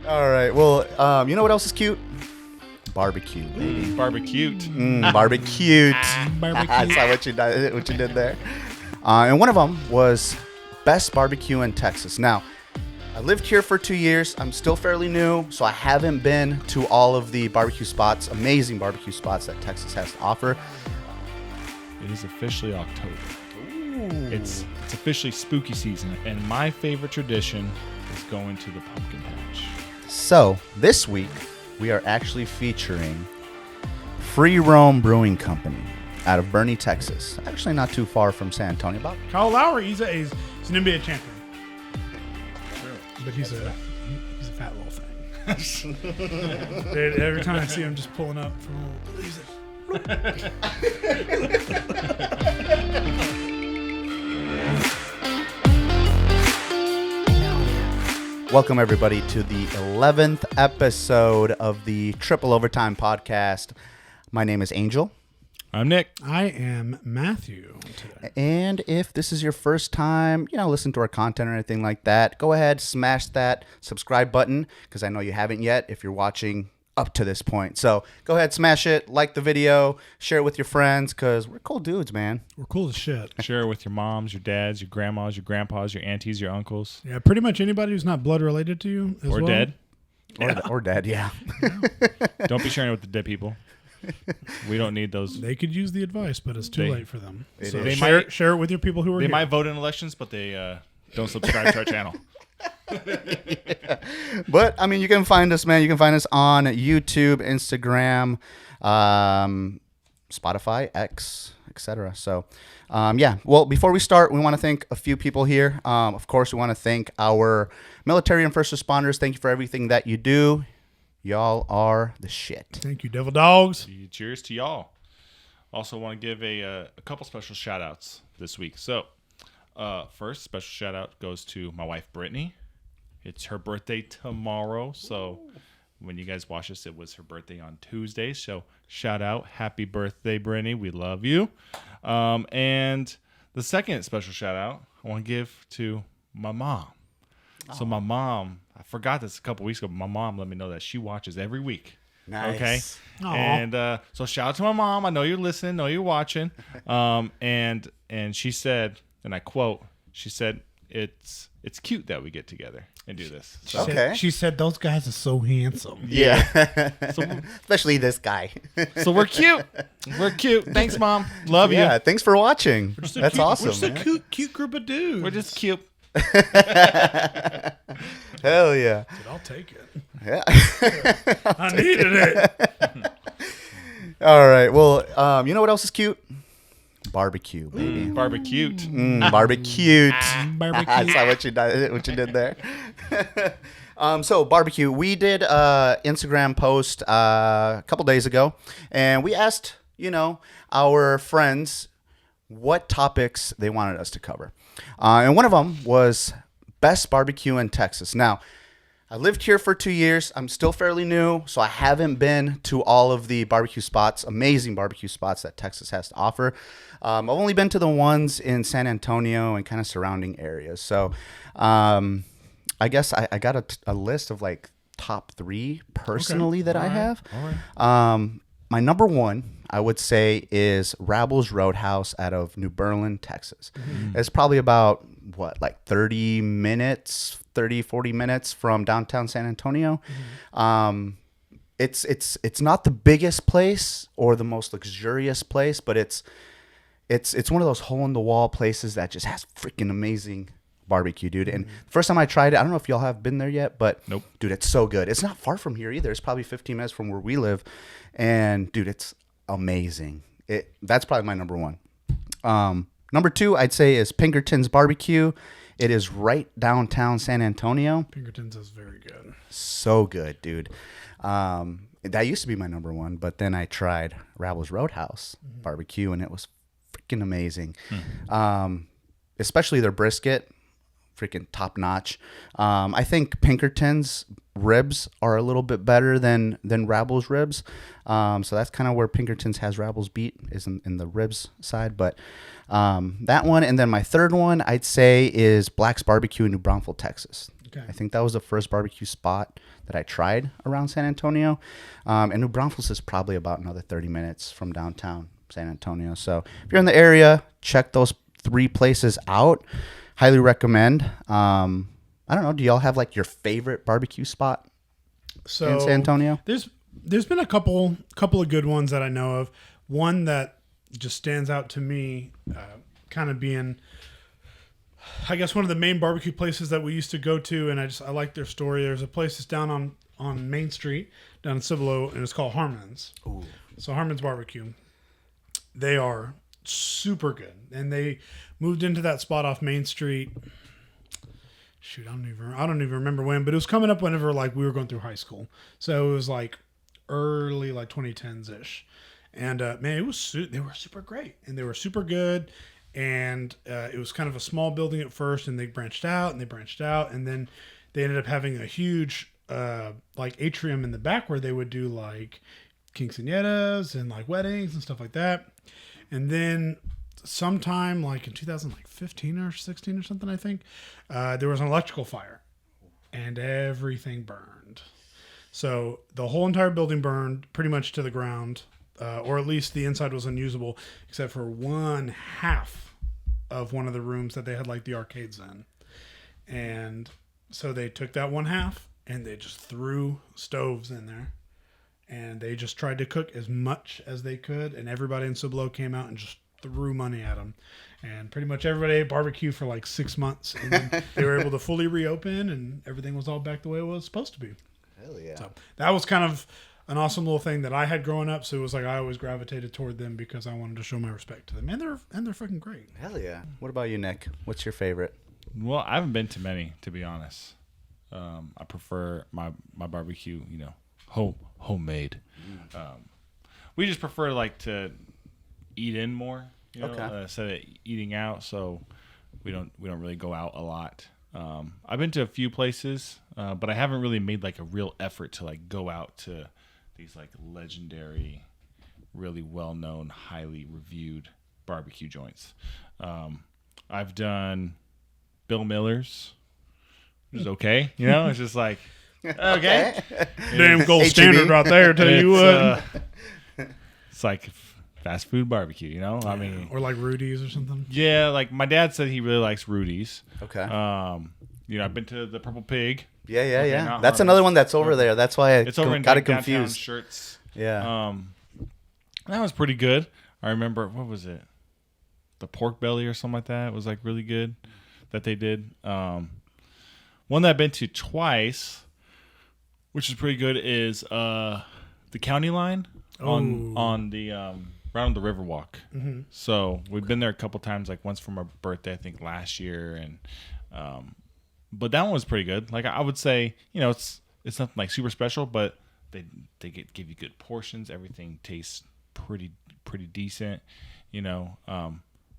All right. Well, you know what else is cute? Barbecue, baby. Barbecue. Barbecue. Barbecue. I saw what you did there. And one of them was best barbecue in Texas. Now, I lived here for 2 years. I'm still fairly new, so I haven't been to all of the barbecue spots, amazing barbecue spots that Texas has to offer. It is officially October. It's officially spooky season, and my favorite tradition is going to the pumpkin patch. So this week, we are actually featuring Free Roam Brewing Company out of Boerne, Texas. Actually not too far from San Antonio. About Kyle Lowry, he's an NBA champion. But he's a fat little thing. Dude, every time I see him just pulling up from a little, he's Welcome, everybody, to the 11th episode of the Triple Overtime Podcast. My name is Angel. I'm Nick. I am Matthew today. And if this is your first time, listen to our content or anything like that, go ahead, smash that subscribe button, because I know you haven't yet if you're watching up to this point. So go ahead, smash it, like the video, share it with your friends, because we're cool dudes, man. We're cool as shit. Share it with your moms, your dads, your grandmas, your grandpas, your aunties, your uncles. Yeah, pretty much anybody who's not blood related to you as Or well. dead. Or dead, yeah. Don't be sharing it with the dead people. We don't need those. They could use the advice, but it's too late for them. It So is. share it with your people who are They here. might vote in elections, but they don't subscribe to our channel. Yeah. But, I mean, you can find us, man. You can find us on YouTube, Instagram, Spotify, X, etc. So, yeah. Well, before we start, we want to thank a few people here. Of course, we want to thank our military and first responders. Thank you for everything that you do. Y'all are the shit. Thank you, Devil Dogs. Cheers to y'all. Also want to give a couple special shout outs this week. So, first special shout out goes to my wife, Brittany. It's her birthday tomorrow. So when you guys watch this, it was her birthday on Tuesday. So shout out. Happy birthday, Brittany. We love you. And the second special shout out I want to give to my mom. So my mom, I forgot this a couple weeks ago, but my mom let me know that she watches every week. Nice. Okay. Aw. And so shout out to my mom. I know you're listening. Know you're watching. And she said, and I quote, she said, it's cute that we get together and do this. So, Okay. She said those guys are so handsome. Yeah. so, Especially this guy. so we're cute. We're cute. Thanks, Mom. Love Yeah. you. Thanks for watching. That's awesome. We're just a man. cute group of dudes. We're just cute. Hell yeah. Dude, I'll take it. Yeah. I needed it. All right. Well, you know what else is cute? Barbecue, baby. Barbecue. Barbecue. Barbecue. I saw what you did there. So barbecue. We did Instagram post a couple days ago, and we asked, our friends what topics they wanted us to cover. And one of them was best barbecue in Texas. Now, I lived here for 2 years. I'm still fairly new, so I haven't been to all of the barbecue spots, amazing barbecue spots that Texas has to offer. I've only been to the ones in San Antonio and kind of surrounding areas. So I guess I got a list of like top 3 personally that I have. All right. My number one, I would say, is Rabel's Roadhouse out of New Berlin, Texas. Mm-hmm. It's probably about, 30 minutes, 40 minutes from downtown San Antonio. Mm-hmm. It's not the biggest place or the most luxurious place, but it's one of those hole-in-the-wall places that just has freaking amazing barbecue, dude. And first time I tried it, I don't know if y'all have been there yet, but Nope. Dude, it's so good. It's not far from here either. It's probably 15 minutes from where we live. And dude, it's amazing. That's probably my number one. Number 2, I'd say, is Pinkerton's Barbecue. It is right downtown San Antonio. Pinkerton's is very good. So good, dude. That used to be my number 1, but then I tried Rabel's Roadhouse Barbecue, and it was freaking amazing. Especially their brisket, freaking top notch. I think Pinkerton's ribs are a little bit better than Rabel's ribs. So that's kind of where Pinkerton's has Rabel's beat, is in the ribs side. But that one, and then my third one, I'd say, is Black's Barbecue in New Braunfels, Texas. Okay. I think that was the first barbecue spot that I tried around San Antonio. And New Braunfels is probably about another 30 minutes from downtown San Antonio. So if you're in the area, check those 3 places out. Highly recommend. I don't know. Do y'all have like your favorite barbecue spot in San Antonio? There's been a couple of good ones that I know of. One that just stands out to me, kind of being, I guess, one of the main barbecue places that we used to go to, and I like their story. There's a place that's down on Main Street, down in Cibolo, and it's called Harmon's. Ooh. So Harmon's Barbecue. They are super good, and they moved into that spot off Main Street. Shoot, I don't even remember when, but it was coming up whenever like we were going through high school. So it was like early like 2010s ish, and man, they were super great, and they were super good. And it was kind of a small building at first, and they branched out, and then they ended up having a huge like atrium in the back where they would do like quinceañeras and like weddings and stuff like that. And then sometime like in 2015 or 16 or something, I think, there was an electrical fire, and everything burned. So the whole entire building burned pretty much to the ground, or at least the inside was unusable, except for one half of one of the rooms that they had like the arcades in. And so they took that one half and they just threw stoves in there, and they just tried to cook as much as they could, and everybody in Cibolo came out and just threw money at them, and pretty much everybody ate barbecue for like 6 months, and then they were able to fully reopen, and everything was all back the way it was supposed to be. Hell yeah. So that was kind of an awesome little thing that I had growing up. So it was like I always gravitated toward them because I wanted to show my respect to them, and they're fucking great. Hell yeah. What about you, Nick? What's your favorite? Well, I haven't been to many, to be honest. I prefer my barbecue, homemade. We just prefer like to eat in more, instead of eating out. So we don't really go out a lot. I've been to a few places, but I haven't really made like a real effort to like go out to these like legendary, really well-known, highly reviewed barbecue joints. I've done Bill Miller's, which is okay. It's just like, okay. Damn gold standard right there, tell you what. It's like fast food barbecue, I mean. Or like Rudy's or something. Yeah, like my dad said he really likes Rudy's. Okay. I've been to the Purple Pig. Yeah. That's another one that's over there. That's why I got it confused. Shirts. Yeah. That was pretty good. I remember, what was it? The pork belly or something like that. It was like really good that they did. One that I've been to twice, which is pretty good, is the County Line on the around the Riverwalk. Mm-hmm. So we've been there a couple times, like once for my birthday, I think last year, and but that one was pretty good. Like I would say, it's nothing like super special, but they give you good portions. Everything tastes pretty decent,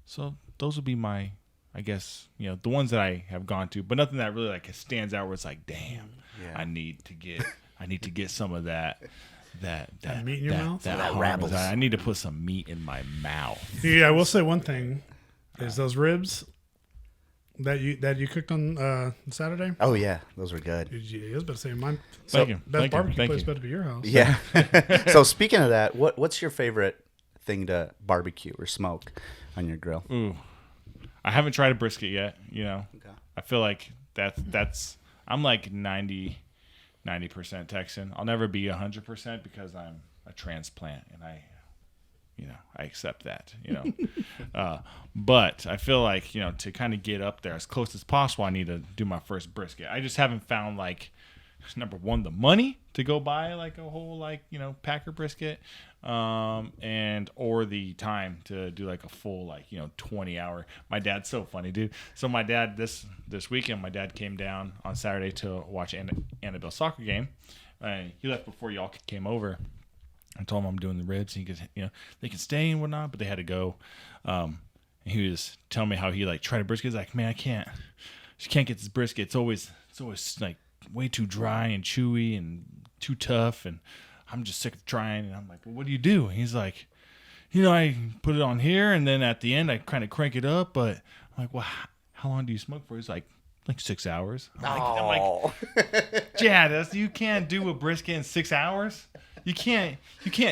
So those would be my, I guess, the ones that I have gone to, but nothing that really like stands out where it's like, damn, I need to get some of that meat in your mouth. That rabbles. I need to put some meat in my mouth. Yeah, I will say one thing: is those ribs that you cooked on Saturday. Oh yeah, those were good. I was about to say mine. Thank you. Best barbecue place better be your house. Yeah. So speaking of that, what's your favorite thing to barbecue or smoke on your grill? Ooh, I haven't tried a brisket yet. Okay. I feel like that's I'm like 90% Texan. I'll never be 100% because I'm a transplant, and I accept that, but I feel like, to kind of get up there as close as possible, I need to do my first brisket. I just haven't found like, number one, the money to go buy like a whole packer brisket, or the time to do like a full 20-hour. My dad's so funny, dude. So my dad this weekend, my dad came down on Saturday to watch Annabelle's soccer game. He left before y'all came over. I told him I'm doing the ribs. And he goes, they can stay and whatnot, but they had to go. And he was telling me how he tried a brisket. He's like, man, just can't get this brisket. It's always like way too dry and chewy and too tough, and I'm just sick of trying. And I'm like, well, what do you do? And he's like, I put it on here, and then at the end I kind of crank it up. But I'm like, well, how long do you smoke for? He's like like 6 hours. I'm Oh. like, Jad, you can't do a brisket in 6 hours. You can't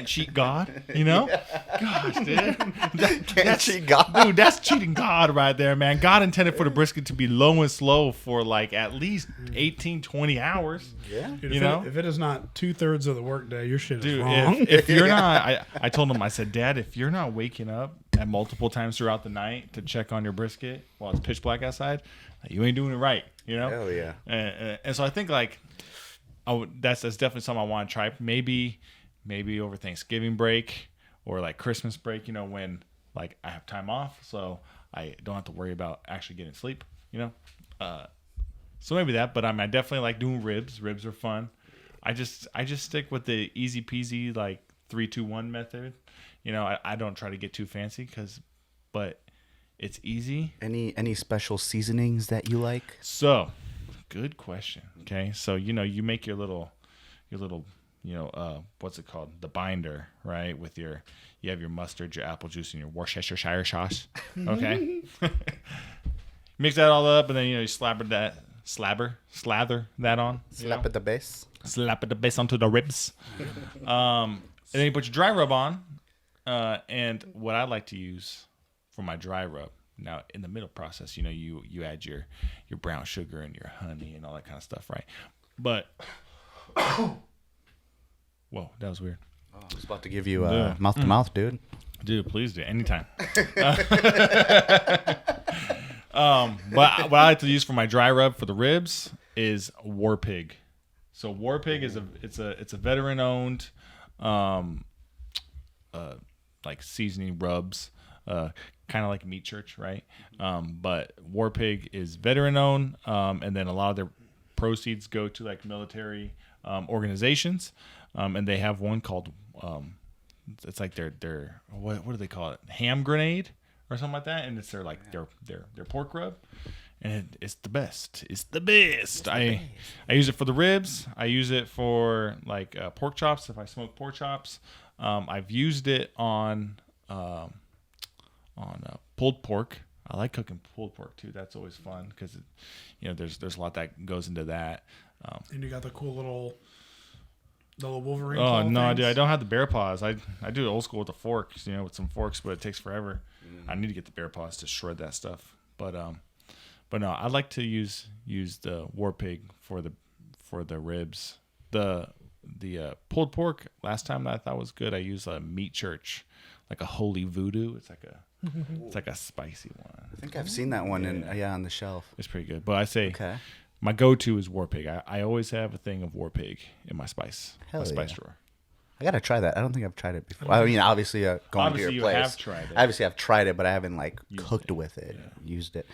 cheat God, you know? Gosh, dude. Can't cheat God. Dude, that's cheating God right there, man. God intended for the brisket to be low and slow for like at least 18, 20 hours. Yeah. Dude, You know? if it is not 2/3 of the workday, your shit is Dude, wrong. if you're not, I told him, I said, Dad, if you're not waking up at multiple times throughout the night to check on your brisket while it's pitch black outside, you ain't doing it right, you know? Hell yeah. And so I think like, that's definitely something I want to try. Maybe over Thanksgiving break or like Christmas break, you know, when like I have time off, so I don't have to worry about actually getting sleep, you know. So maybe that, but I definitely like doing ribs. Ribs are fun. I just stick with the easy peasy like 3-2-1 method. You know, I don't try to get too fancy but it's easy. Any special seasonings that you like? So, good question. Okay, so you know you make your little what's it called? The binder, right? You have your mustard, your apple juice, and your Worcestershire sauce. Okay, mix that all up, and then you slather that on. Slap at the base. Slap at the base onto the ribs. And then you put your dry rub on. And what I like to use for my dry rub, now in the middle process, you add your brown sugar and your honey and all that kind of stuff, right? But whoa, that was weird. Oh, I was about to give you mouth to mouth, dude. Dude, please do anytime. But what I like to use for my dry rub for the ribs is War Pig. So War Pig is a veteran owned like seasoning rubs, kind of like Meat Church, right? But War Pig is veteran owned, and then a lot of their proceeds go to like military organizations, and they have one called it's like their what do they call it? Ham grenade or something like that, and it's their pork rub. And it's the best. It's the best. I use it for the ribs. I use it for like pork chops if I smoke pork chops. I've used it on pulled pork. I like cooking pulled pork too. That's always fun because there's a lot that goes into that. And you got the cool little Wolverine. Oh no, things. dude! I don't have the bear paws. I do it old school with the forks, with some forks, but it takes forever. I need to get the bear paws to shred that stuff. But no, I like to use the War Pig for the ribs. The pulled pork last time that I thought was good. I used a Meat Church, like a Holy Voodoo. It's like a spicy one. I think I've seen that one on the shelf. It's pretty good. But I say Okay. my go-to is War Pig. I always have a thing of War Pig in my spice drawer. I gotta try that. I don't think I've tried it before. I mean, obviously, going to your you place. have tried it. Obviously, I've tried it, but I haven't cooked with it, used it.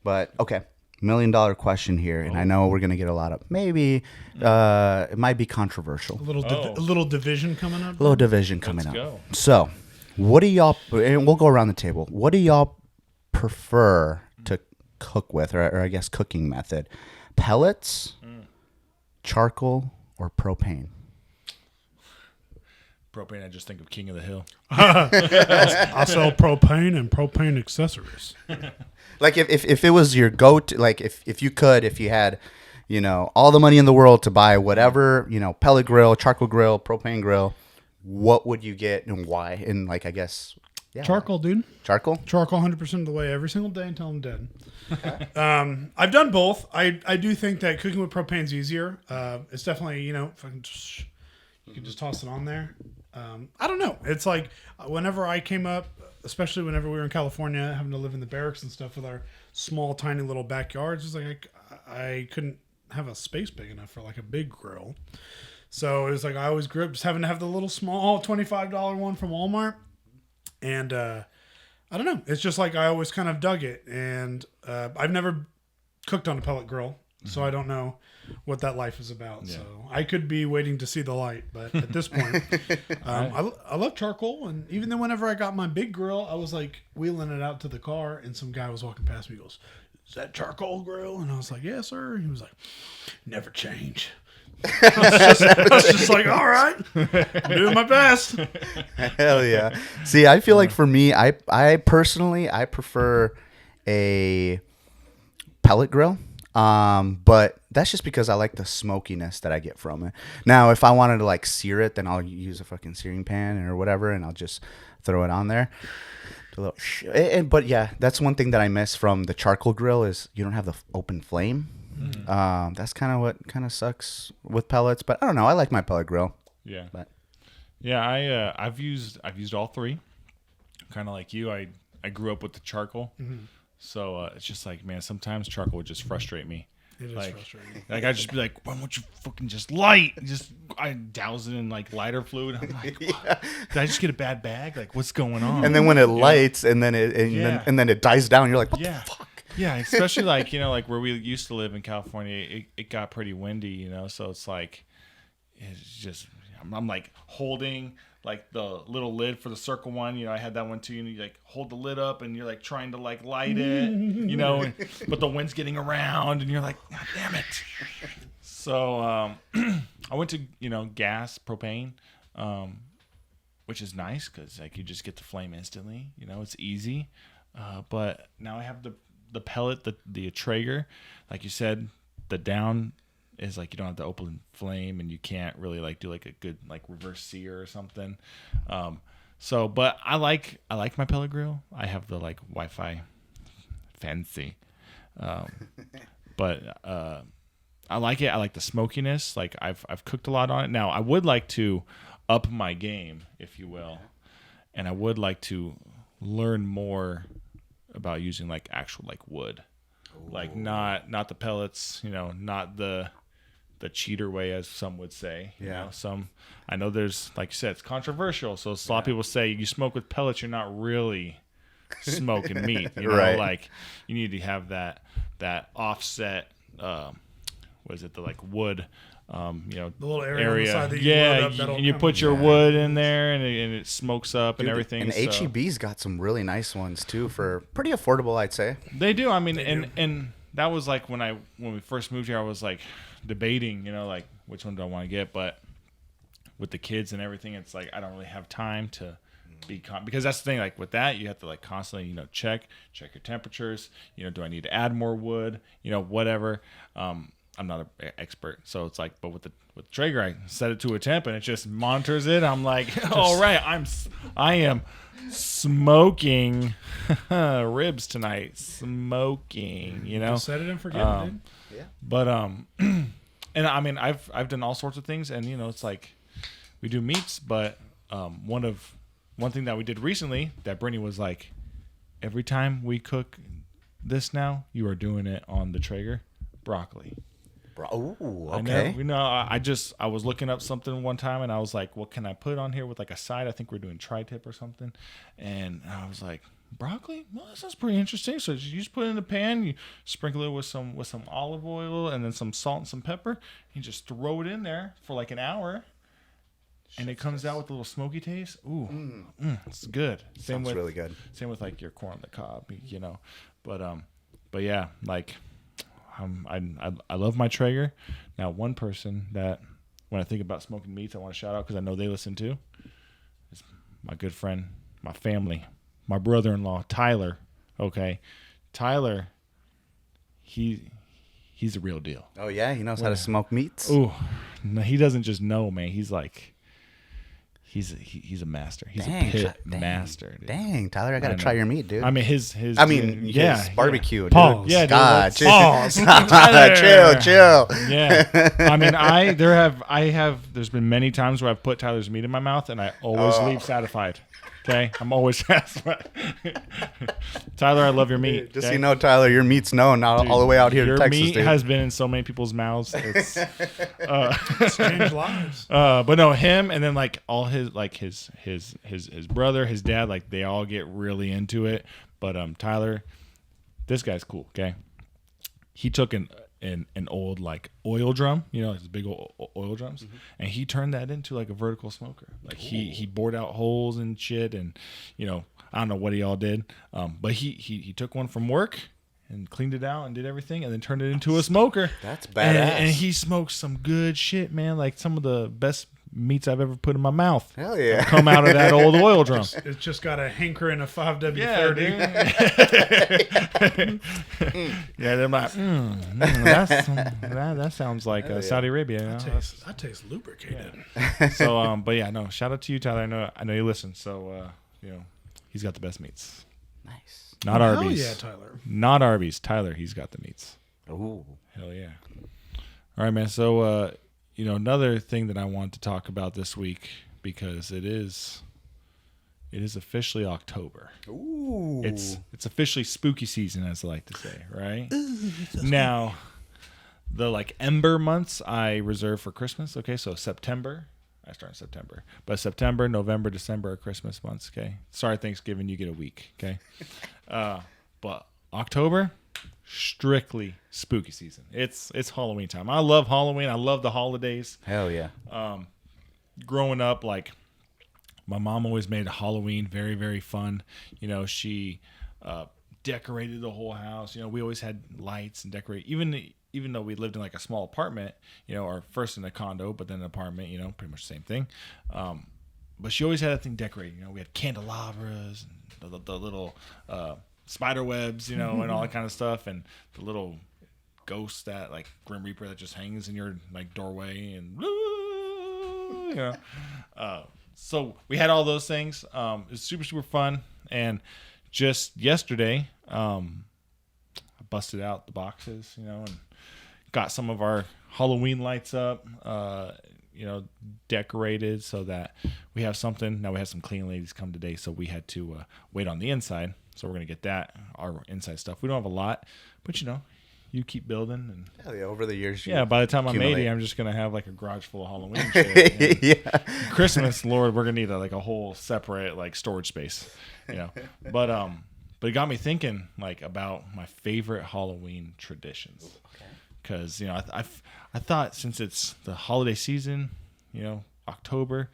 But okay, $1 million question here, and I know we're gonna get a lot of maybe. It might be controversial. A little division coming up. A little division coming Let's up. go. So, what do y'all? And we'll go around the table. What do y'all prefer to cook with, or I guess cooking method? Pellets, charcoal, or propane? Propane, I just think of King of the Hill. I sell propane and propane accessories. Like if it was your go-to, like if you had, all the money in the world to buy whatever, pellet grill, charcoal grill, propane grill, what would you get and why? And I guess, Charcoal, dude. Charcoal? Charcoal 100% of the way every single day until I'm dead. I've done both. I do think that cooking with propane's easier. It's definitely, if I can you can just toss it on there. I don't know. It's like whenever I came up, especially whenever we were in California, having to live in the barracks and stuff with our small, tiny little backyards, it's like I couldn't have a space big enough for like a big grill. So it was like I always grew up just having to have the little small $25 one from Walmart. And I don't know. It's just like I always kind of dug it. And I've never cooked on a pellet grill, so I don't know what that life is about. Yeah. So I could be waiting to see the light, but at this point, I love charcoal. And even then, whenever I got my big grill, I was like wheeling it out to the car, and some guy was walking past me. He goes, "Is that charcoal grill?" And I was like, "Yes, sir." He was like, "Never change." I was just like, all right, I'm doing my best. Hell yeah. See, I feel like for me, I personally prefer a pellet grill. But that's just because I like the smokiness that I get from it. Now, if I wanted to like sear it, then I'll use a fucking searing pan or whatever, and I'll just throw it on there. But yeah, that's one thing that I miss from the charcoal grill is you don't have the open flame. That's kind of what kind of sucks with pellets. But I don't know. I like my pellet grill. Yeah. But Yeah, I've used all three. Kind of like you, I grew up with the charcoal, so it's just like, man, sometimes charcoal would just frustrate me. It is like, frustrating. Like I'd just be like, why won't you fucking just light? I douse it in like lighter fluid. I'm like, did I just get a bad bag? Like, what's going on? and then when it lights and then it dies down, you're like, what the fuck? Yeah, especially like like where we used to live in California, it got pretty windy, so it's like it's just I'm like holding like the little lid for the circle one, I had that one too, and you like hold the lid up and you're like trying to like light it, but the wind's getting around and you're like, God damn it. So I went to gas propane, which is nice because like you just get the flame instantly, it's easy. But now I have the pellet, the Traeger, like you said, the down is like you don't have the open flame and you can't really like do like a good like reverse sear or something. But I like my pellet grill. I have the like Wi-Fi fancy. But I like it. I like the smokiness. Like I've cooked a lot on it. Now I would like to up my game, if you will. And I would like to learn more about using like actual like wood. Ooh. Like not the pellets, not the cheater way, as some would say. I know there's, like you said, it's controversial. So a lot of people say you smoke with pellets, you're not really smoking meat. Right. Like you need to have that offset. What is it? The like wood. The little area on the side that you load up, and you put your wood in there, and it smokes up and everything. And HEB's got some really nice ones too for pretty affordable, I'd say. They do. I mean, and that was like when we first moved here, I was like debating, like which one do I want to get, but with the kids and everything, it's like I don't really have time to be because that's the thing. Like with that, you have to like constantly, check your temperatures. Do I need to add more wood? Whatever. I'm not an expert, so it's like, but with Traeger, I set it to a temp and it just monitors it. I'm like, all right, I am smoking ribs tonight, smoking. Just set it and forget it. Dude. Yeah. But and I mean, I've done all sorts of things, and it's like we do meats, but one thing that we did recently that Brittany was like, every time we cook this now, you are doing it on the Traeger, broccoli. Oh, okay. I was looking up something one time and I was like, what can I put on here with like a side? I think we're doing tri-tip or something. And I was like, broccoli? Well, that sounds pretty interesting. So you just put it in the pan, you sprinkle it with some olive oil and then some salt and some pepper. You just throw it in there for like an hour. And it comes out with a little smoky taste. Ooh, it's good. Sounds really good. Same with like your corn on the cob, But yeah, like I love my Traeger. Now, one person that when I think about smoking meats, I want to shout out because I know they listen too, is my good friend, my family, my brother-in-law, Tyler. Okay, Tyler, he's the real deal. Oh yeah, he knows how to smoke meats. Ooh, no, he doesn't just know, man. He's like. He's a master. He's a pit master. Dude. Dang, Tyler, I gotta try your meat, dude. I mean, his barbecue, dude. Pause. Yeah, God, dude. Pause. chill. Yeah. I mean, there's been many times where I've put Tyler's meat in my mouth and I always leave satisfied. Okay, I'm always satisfied. Tyler, I love your meat. Just so you know, Tyler, your meat's known all the way out here in Texas. Your meat dude. has been in so many people's mouths. It's strange lives. But no, him and then like all his like his brother, his dad, like they all get really into it. But Tyler, this guy's cool. Okay, he took an old like oil drum, his big oil drums, and he turned that into like a vertical smoker. Like he bored out holes and shit, and I don't know what he all did, but he took one from work and cleaned it out and did everything, and then turned it into a smoker. That's badass. And he smokes some good shit, man. Like some of the best meats I've ever put in my mouth. Hell yeah. Come out of that old oil drum. It's just got a hankering of 5W30. Yeah, yeah, they're like, that sounds like Saudi Arabia. You know? That tastes lubricated. Yeah. So, but yeah, no. Shout out to you, Tyler. I know you listen. So, he's got the best meats. Nice. Not Hell Arby's. yeah, Tyler. Not Arby's. Tyler, he's got the meats. Ooh. Hell yeah. All right, man. So, another thing that I want to talk about this week, because it is officially October. Ooh. It's officially spooky season, as I like to say, right? Now, the ember months I reserve for Christmas. Okay, so September. I start in September. But September, November, December are Christmas months, okay? Sorry, Thanksgiving, you get a week, okay? But October, strictly spooky season. It's Halloween time. I love Halloween. I love the holidays. Hell yeah. Growing up, my mom always made Halloween very, very fun. She decorated the whole house. We always had lights and decorate. Even though we lived in a small apartment, or first in a condo, but then an apartment, pretty much the same thing. But she always had that thing decorated. We had candelabras and the little spider webs, and all that kind of stuff, and the little ghost that Grim Reaper that just hangs in your doorway, and so we had all those things. It was super, super fun. And just yesterday, I busted out the boxes, and got some of our Halloween lights up, decorated so that we have something. Now we have some cleaning ladies come today, so we had to wait on the inside. So we're going to get that, our inside stuff. We don't have a lot, but you keep building. And Hell yeah, over the years. by the time I'm 80, I'm just going to have a garage full of Halloween shit. Yeah. Christmas, Lord, we're going to need a whole separate storage space, But it got me thinking about my favorite Halloween traditions. Okay. Because, I thought since it's the holiday season, October,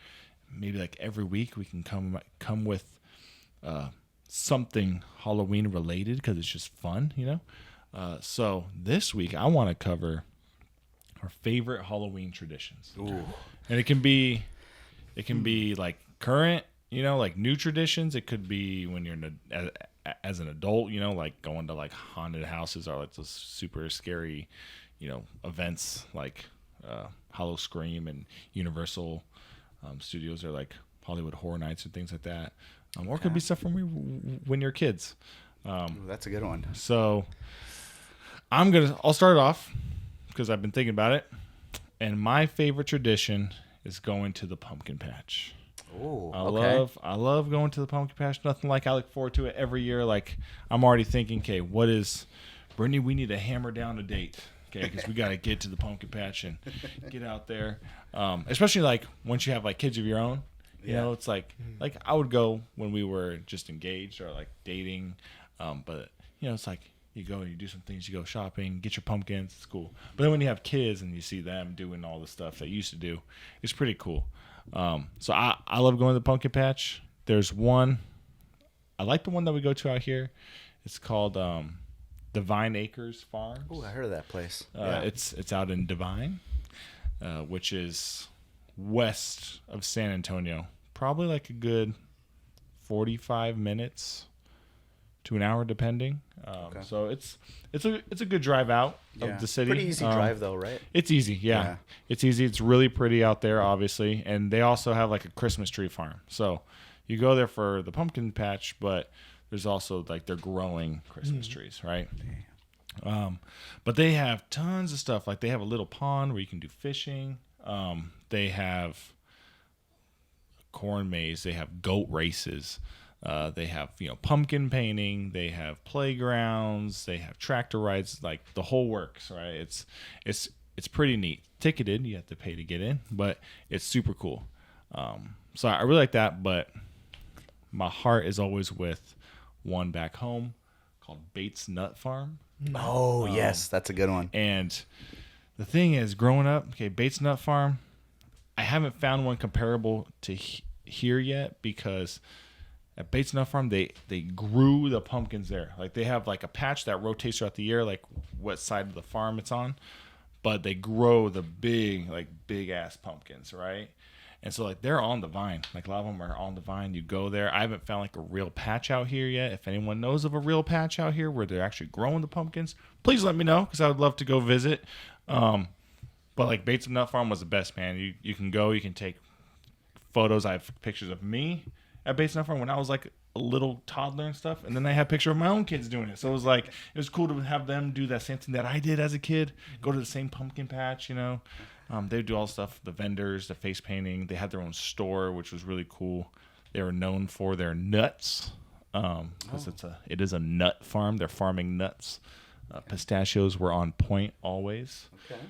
maybe every week we can come with something Halloween related, because it's just fun, So this week I want to cover our favorite Halloween traditions. Ooh. And it can be current, new traditions. It could be when you're as an adult, going to haunted houses or those super scary, events Hollow Scream and Universal Studios are Hollywood Horror Nights and things like that. Or it could be stuff from when you're kids. Ooh, that's a good one. So I'll start off because I've been thinking about it. And my favorite tradition is going to the pumpkin patch. Ooh, I love going to the pumpkin patch. Nothing like I look forward to it every year. I'm already thinking, okay, Brittany, we need to hammer down a date. Okay, because we got to get to the pumpkin patch and get out there. Especially once you have kids of your own. You know, it's like I would go when we were just engaged or dating. But it's you go and you do some things, you go shopping, get your pumpkins, it's cool. But then when you have kids and you see them doing all the stuff they used to do, it's pretty cool. So I love going to the pumpkin patch. There's one, I like the one that we go to out here. It's called Divine Acres Farms. Oh, I heard of that place. It's out in Divine, which is west of San Antonio. Probably a good 45 minutes to an hour, depending. So it's a good drive out of the city. Pretty easy drive though, right? It's easy, yeah. It's easy. It's really pretty out there, obviously, and they also have a Christmas tree farm. So you go there for the pumpkin patch, but there's also they're growing Christmas trees, right? But they have tons of stuff. They have a little pond where you can do fishing. They have corn maze. They have goat races. They have pumpkin painting. They have playgrounds. They have tractor rides. The whole works, right? It's pretty neat. Ticketed, you have to pay to get in, but it's super cool. So I really like that. But my heart is always with one back home called Bates Nut Farm. Oh yes, that's a good one. And the thing is, growing up, Bates Nut Farm, I haven't found one comparable to here yet, because at Bates Nut Farm, they grew the pumpkins there. They have a patch that rotates throughout the year, what side of the farm it's on, but they grow the big ass pumpkins, right? And so like they're on the vine. Like a lot of them are on the vine. You go there. I haven't found like a real patch out here yet. If anyone knows of a real patch out here where they're actually growing the pumpkins, please let me know because I would love to go visit. But like Bates and Nut Farm was the best, man. You can go. You can take photos. I have pictures of me at Bates and Nut Farm when I was like a little toddler and stuff, and then I had a picture of my own kids doing it. So it was cool to have them do that same thing that I did as a kid. Go to the same pumpkin patch, you know. They would do all the stuff, the vendors, the face painting. They had their own store, which was really cool. They were known for their nuts, because it is a nut farm. They're farming nuts. Pistachios were on point always. Okay.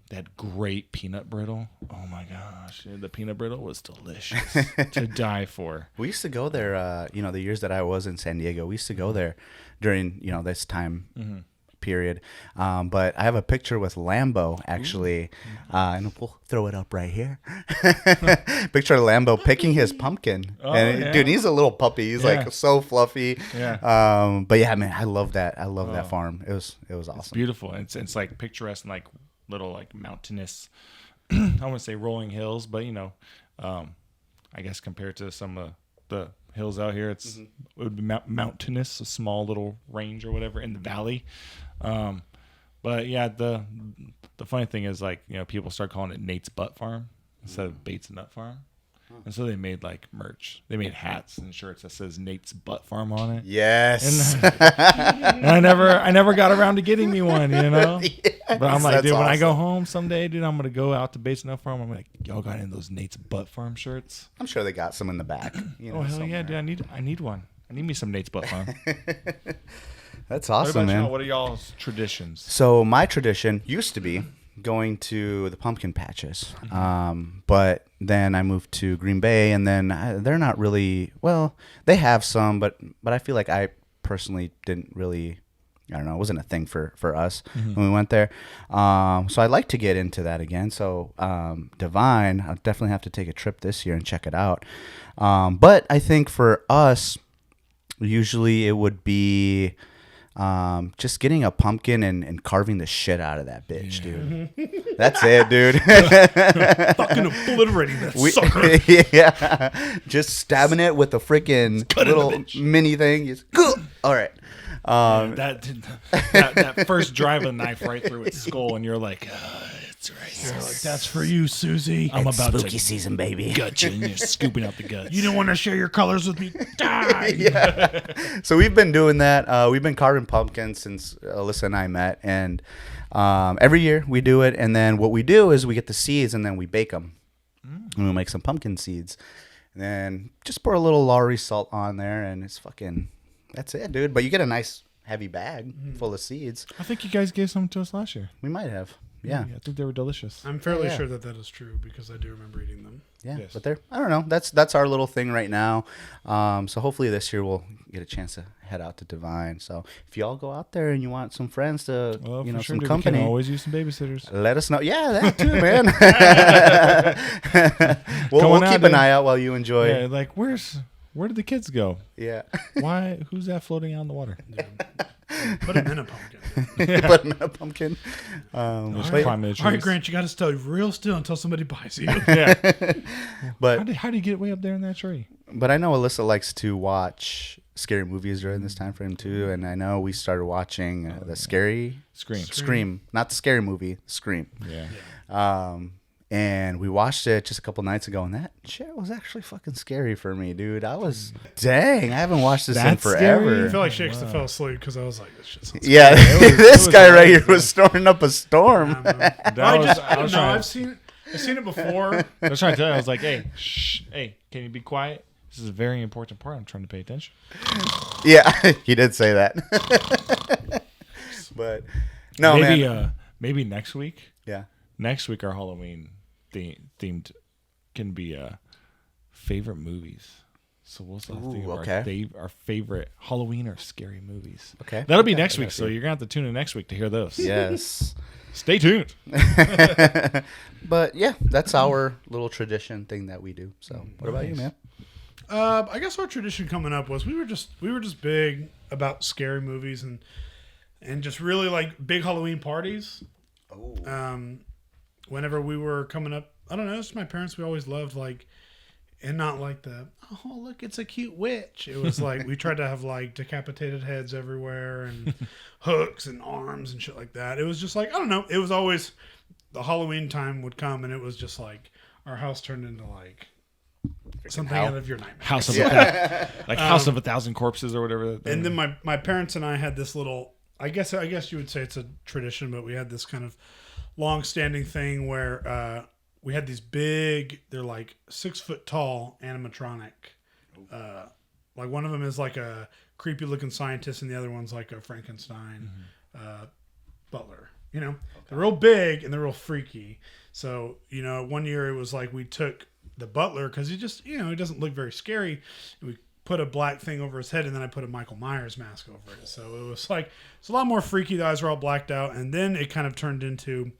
They had great peanut brittle. Oh my gosh, the peanut brittle was delicious to die for. We used to go there, the years that I was in San Diego, we used to go there during, this time period. But I have a picture with Lambo, actually, and we'll throw it up right here. Picture of Lambo picking his pumpkin. Dude, he's a little puppy. He's like so fluffy. Yeah. But yeah, man, I love that. I love that farm. It was awesome. It's beautiful. It's like picturesque and like little like mountainous, I wouldn't say rolling hills, but I guess compared to some of the hills out here, it would be mountainous, a small little range or whatever in the valley. But yeah, the funny thing is like, people start calling it Nate's Butt Farm instead of Bates and Nut Farm. And so they made like merch. They made hats and shirts that says Nate's Butt Farm on it. Yes. And I never got around to getting me one, Yes, but I'm like, dude, awesome. when I go home someday, dude, I'm gonna go out to Bates and Nut Farm. I'm like, y'all got any of those Nate's Butt Farm shirts? I'm sure they got some in the back. Oh hell yeah, dude! I need one. I need me some Nate's Butt Farm. That's awesome, man. What are y'all's traditions? So my tradition used to be going to the pumpkin patches, but then I moved to Green Bay, and then they're not really, well, they have some, but I feel like I personally didn't really, I don't know, it wasn't a thing for us when we went there. So I'd like to get into that again. So Divine, I'll definitely have to take a trip this year and check it out. But I think for us, usually it would be just getting a pumpkin and carving the shit out of that bitch, dude. That's it, dude. Fucking obliterating that sucker. Yeah. Just stabbing it with a freaking little mini thing. Just, all right. That first drive a knife right through its skull, and you're like, it's right. You're like, that's for you, Susie. I'm about spooky season, baby. Gut you, and you're scooping out the guts. You don't want to share your colors with me? Die. Yeah. So we've been doing that. We've been carving pumpkins since Alyssa and I met, and every year we do it. And then what we do is we get the seeds and then we bake them, and we make some pumpkin seeds, and then just pour a little Lowry salt on there, and it's fucking. That's it, dude. But you get a nice heavy bag full of seeds. I think you guys gave some to us last year. We might have. Yeah. I think they were delicious. I'm fairly sure that is true because I do remember eating them. Yeah, Yes. but I don't know. That's our little thing right now. So hopefully this year we'll get a chance to head out to Divine. So if y'all go out there and you want some friends to, some company, we can always use some babysitters. let us know. Yeah, that too, man. we'll keep an eye out while you enjoy. Yeah, like where did the kids go? Yeah. Why? Who's that floating out in the water? Yeah. Put them in a pumpkin. Put them in a pumpkin. All right, Grant, you got to stay real still until somebody buys you. Yeah. But how do you get way up there in that tree? But I know Alyssa likes to watch scary movies during this time frame too, and I know we started watching the Scream, not the scary movie, Scream. Yeah. And we watched it just a couple nights ago, and that shit was actually fucking scary for me, dude. I haven't watched this in forever. I feel like Shakespeare fell asleep because I was like, this shit sounds yeah, this guy right here was storing up a storm. I've seen it before. I was trying to tell you, I was like, hey, can you be quiet? This is a very important part. I'm trying to pay attention. Yeah, he did say that. But no, man. Maybe next week. Yeah. Next week, our Halloween themed can be favorite movies. So we'll start thinking of our favorite Halloween or scary movies. Okay. That'll be next week, so you're going to have to tune in next week to hear those. Yes. Stay tuned. But yeah, that's our little tradition thing that we do. So what about you, man? I guess our tradition coming up was we were just big about scary movies and just really like big Halloween parties. Oh. whenever we were coming up, I don't know, it's my parents, we always loved like, and not like the, oh, look, it's a cute witch. It was like, we tried to have like decapitated heads everywhere and hooks and arms and shit like that. It was just like, I don't know. It was always, the Halloween time would come and it was just like, our house turned into like something out of your nightmare. House of House of a Thousand Corpses or whatever. And then my parents and I had this little, I guess you would say it's a tradition, but we had this kind of long-standing thing where we had these big, they're like 6 foot tall animatronic. Like one of them is like a creepy looking scientist and the other one's like a Frankenstein butler. You know, they're real big and they're real freaky. So, you know, one year it was like we took the butler because he just, you know, he doesn't look very scary. And we put a black thing over his head and then I put a Michael Myers mask over it. So it was like, it's a lot more freaky. The eyes were all blacked out. And then it kind of turned into,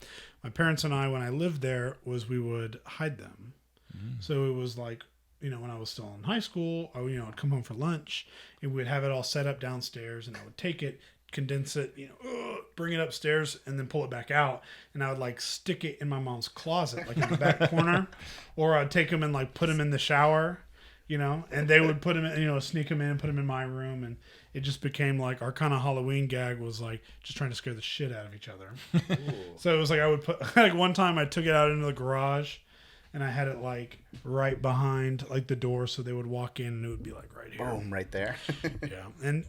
my parents and I, when I lived there, was we would hide them. So it was like, you know, when I was still in high school, I'd come home for lunch and we'd have it all set up downstairs and I would take it, condense it, bring it upstairs and then pull it back out. And I would like stick it in my mom's closet, like in the back corner, or I'd take them and like put them in the shower, you know, and they would put them in, sneak them in and put them in my room. And it just became like our kind of Halloween gag was like just trying to scare the shit out of each other. So it was like I would put, like one time I took it out into the garage and I had it like right behind like the door so they would walk in and it would be like right here. Boom, right there. Yeah. And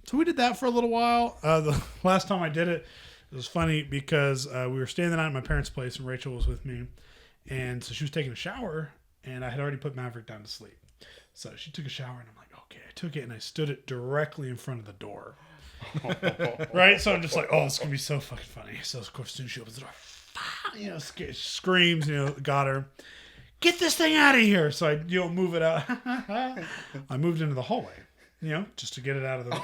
so we did that for a little while. The last time I did it, it was funny because we were staying the night at my parents' place and Rachel was with me. And so she was taking a shower and I had already put Maverick down to sleep. So she took a shower and I'm like, okay, I took it and I stood it directly in front of the door. Right? So I'm just like, oh, this is going to be so fucking funny. So of course, as soon as she opens the door, screams, got her. Get this thing out of here. So I, move it out. I moved into the hallway, just to get it out of the...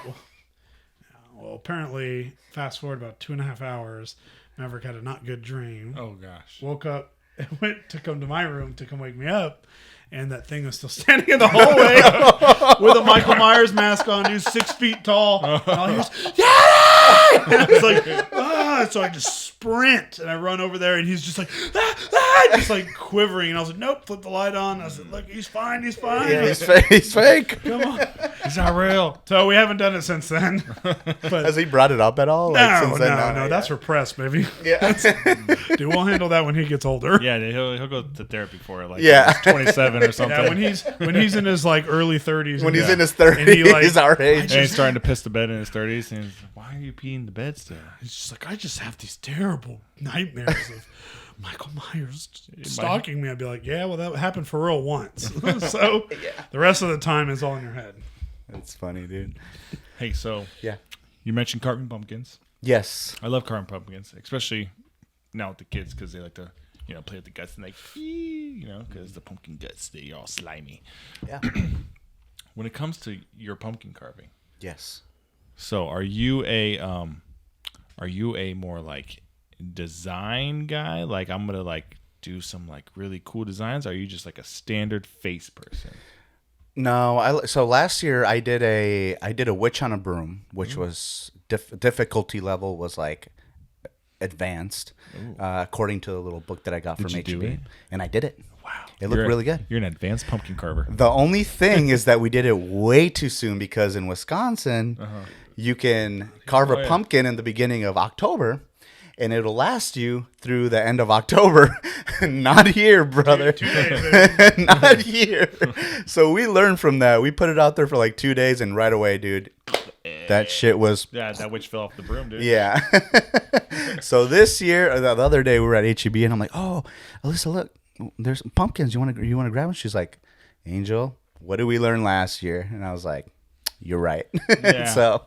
Well, apparently, fast forward about 2.5 hours, Maverick had a not good dream. Oh, gosh. Woke up and went to come to my room to come wake me up. And that thing was still standing in the hallway with a Michael Myers mask on, who's 6 feet tall. And all he was, yeah! And I was like, ah! So I just sprint and I run over there and he's just like, just like quivering. And I was like, nope, flip the light on. I said, look, he's fine. Yeah, he's fake. Come on. He's not real. So we haven't done it since then. But has he brought it up at all? No, that's repressed, baby. Yeah. Dude, we'll handle that when he gets older. Yeah, he'll go to therapy for it. Like, yeah. He's 27 or something. Yeah, when he's in his like early 30s. When he's in his 30s, he's our age. And he's starting to piss the bed in his 30s. And he's like, why are you peeing the bed still? He's just like, I just have these terrible nightmares of Michael Myers stalking me. I'd be like, yeah, well, that happened for real once. So the rest of the time is all in your head. That's funny, dude. Hey, so yeah, you mentioned carving pumpkins. Yes. I love carving pumpkins, especially now with the kids because they like to, play with the guts and they, because the pumpkin guts, they all slimy. Yeah. When it comes to your pumpkin carving. Yes. So are you a more like design guy? Like I'm going to like do some like really cool designs? Or are you just like a standard face person? No, so last year I did a witch on a broom, which was difficulty level was like advanced, according to the little book that I got from HUGE, and I did it. Wow, it looked really good. You're an advanced pumpkin carver. The only thing is that we did it way too soon because in Wisconsin, you can carve a pumpkin in the beginning of October. And it'll last you through the end of October. Not here, brother. 2 days, not here. So we learned from that. We put it out there for like 2 days, and right away, dude, that shit was... Yeah, that witch fell off the broom, dude. Yeah. So this year, or the other day, we were at HEB, and I'm like, oh, Alyssa, look, there's pumpkins. You want to grab one? She's like, Angel, what did we learn last year? And I was like, you're right. Yeah. So...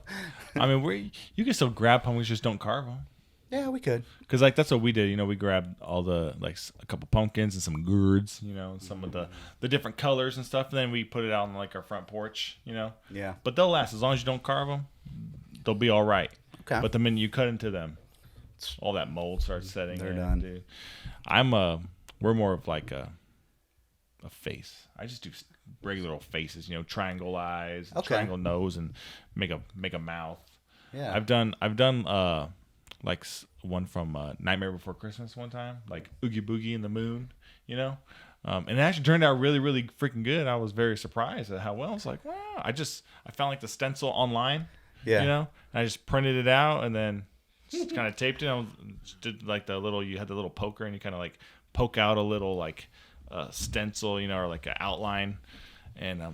I mean, you can still grab pumpkins, just don't carve them. Yeah, we could. Because, like, that's what we did. We grabbed all the, like, a couple pumpkins and some gourds, some of the different colors and stuff. And then we put it out on, like, our front porch, Yeah. But they'll last. As long as you don't carve them, they'll be all right. Okay. But the minute you cut into them, all that mold starts setting They're in. done. Dude. We're more of, like, a face. I just do regular old faces, triangle eyes, triangle nose, and make a mouth. Yeah. I've done like one from Nightmare Before Christmas one time, like Oogie Boogie and the Moon, you know. And it actually turned out really, really freaking good. I was very surprised at how well. I was like, wow. I found like the stencil online, Yeah. you know. And I just printed it out and then just kind of taped it. I did like you had the little poker and you kind of like poke out a little like stencil, you know, or like an outline. And I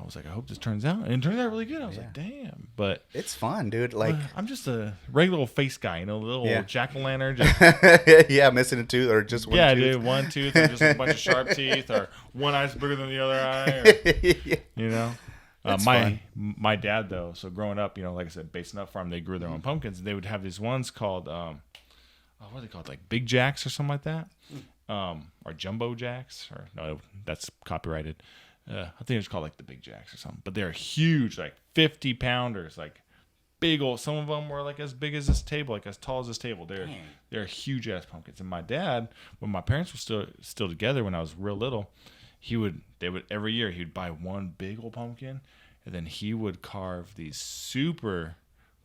was like, I hope this turns out. And it turned out really good. I was like, damn. But it's fun, dude. Like I'm just a regular old face guy, you know, little jack-o'-lantern. yeah, missing a tooth or just one tooth. Dude, one tooth or just a bunch of sharp teeth or one eye's bigger than the other eye. Or, you know. My dad, though, so growing up, you know, like I said, based on that farm, they grew their own pumpkins. And they would have these ones called, what are they called? Like Big Jacks or something like that? Or Jumbo Jacks? Or no, that's copyrighted. I think it's called like the Big Jacks or something. But they're huge, like 50-pounders, like big old. Some of them were like as big as this table, like as tall as this table. They're huge ass pumpkins. And my dad, when my parents were still together, when I was real little, they would every year he would buy one big old pumpkin, and then he would carve these super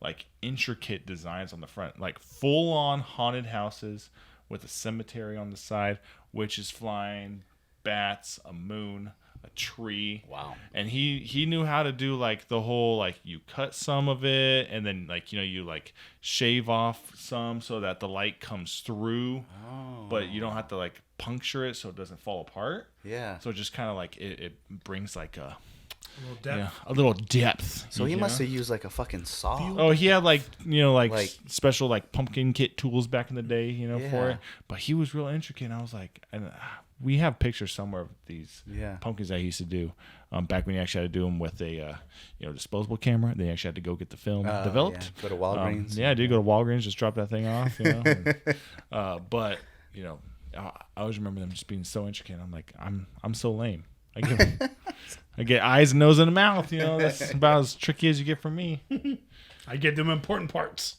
like intricate designs on the front, like full on haunted houses with a cemetery on the side, witches flying, bats, a moon, a tree. Wow. And he knew how to do like the whole, like you cut some of it and then like, you know, you like shave off some so that the light comes through, but you don't have to like puncture it so it doesn't fall apart. Yeah. So it just kind of like it brings like a little depth. Yeah, a little depth. So he must have used like a fucking saw. Oh, he had like, you know, like special like pumpkin kit tools back in the day, you know, for it. But he was real intricate. And I was like, and we have pictures somewhere of these pumpkins I used to do back when you actually had to do them with a disposable camera. Then you actually had to go get the film developed. Yeah. Go to Walgreens. I did go to Walgreens, just drop that thing off, you know. And, but you know, I always remember them just being so intricate. I'm like, I'm so lame. I get eyes, and nose, and a mouth. You know, that's about as tricky as you get from me. I get them important parts.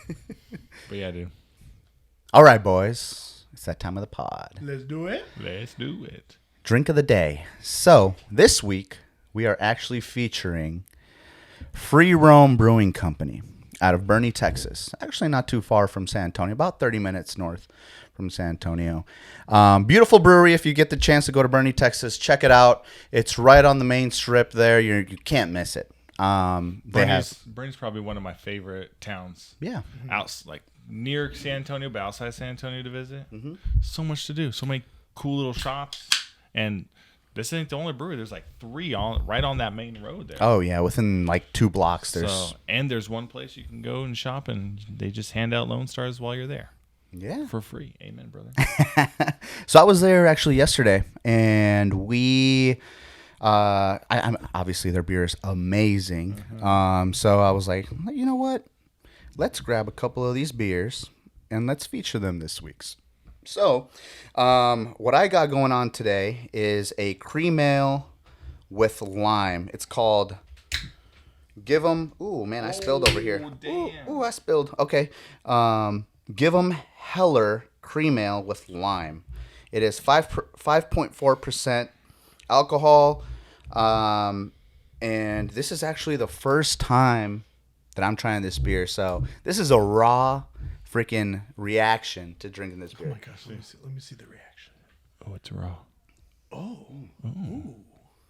But yeah, dude. All right, boys. It's that time of the pod. Let's do it. Let's do it. Drink of the day. So this week we are actually featuring Free Roam Brewing Company out of Boerne, Texas. Actually not too far from San Antonio, about 30 minutes north from San Antonio. Beautiful brewery. If you get the chance to go to Boerne, Texas, check it out. It's right on the main strip there. You can't miss it. Boerne's probably one of my favorite towns. Yeah. Out like near San Antonio, but outside San Antonio to visit. Mm-hmm. So much to do. So many cool little shops. And this ain't the only brewery. There's like 3 right on that main road there. Oh yeah, within like 2 blocks. There's one place you can go and shop, and they just hand out Lone Stars while you're there. Yeah, for free. Amen, brother. So I was there actually yesterday, and we, I'm obviously their beer is amazing. Mm-hmm. So I was like, you know what? Let's grab a couple of these beers and let's feature them this week. So, what I got going on today is a cream ale with lime. It's called Give 'em. Ooh, man, I spilled over here. Damn. Ooh, I spilled. Okay. Give 'em Heller cream ale with lime. It is 5.4% alcohol. And this is actually the first time that I'm trying this beer. So this is a raw freaking reaction to drinking this beer. Oh my gosh, let me see the reaction. Oh, it's raw. Oh. Ooh.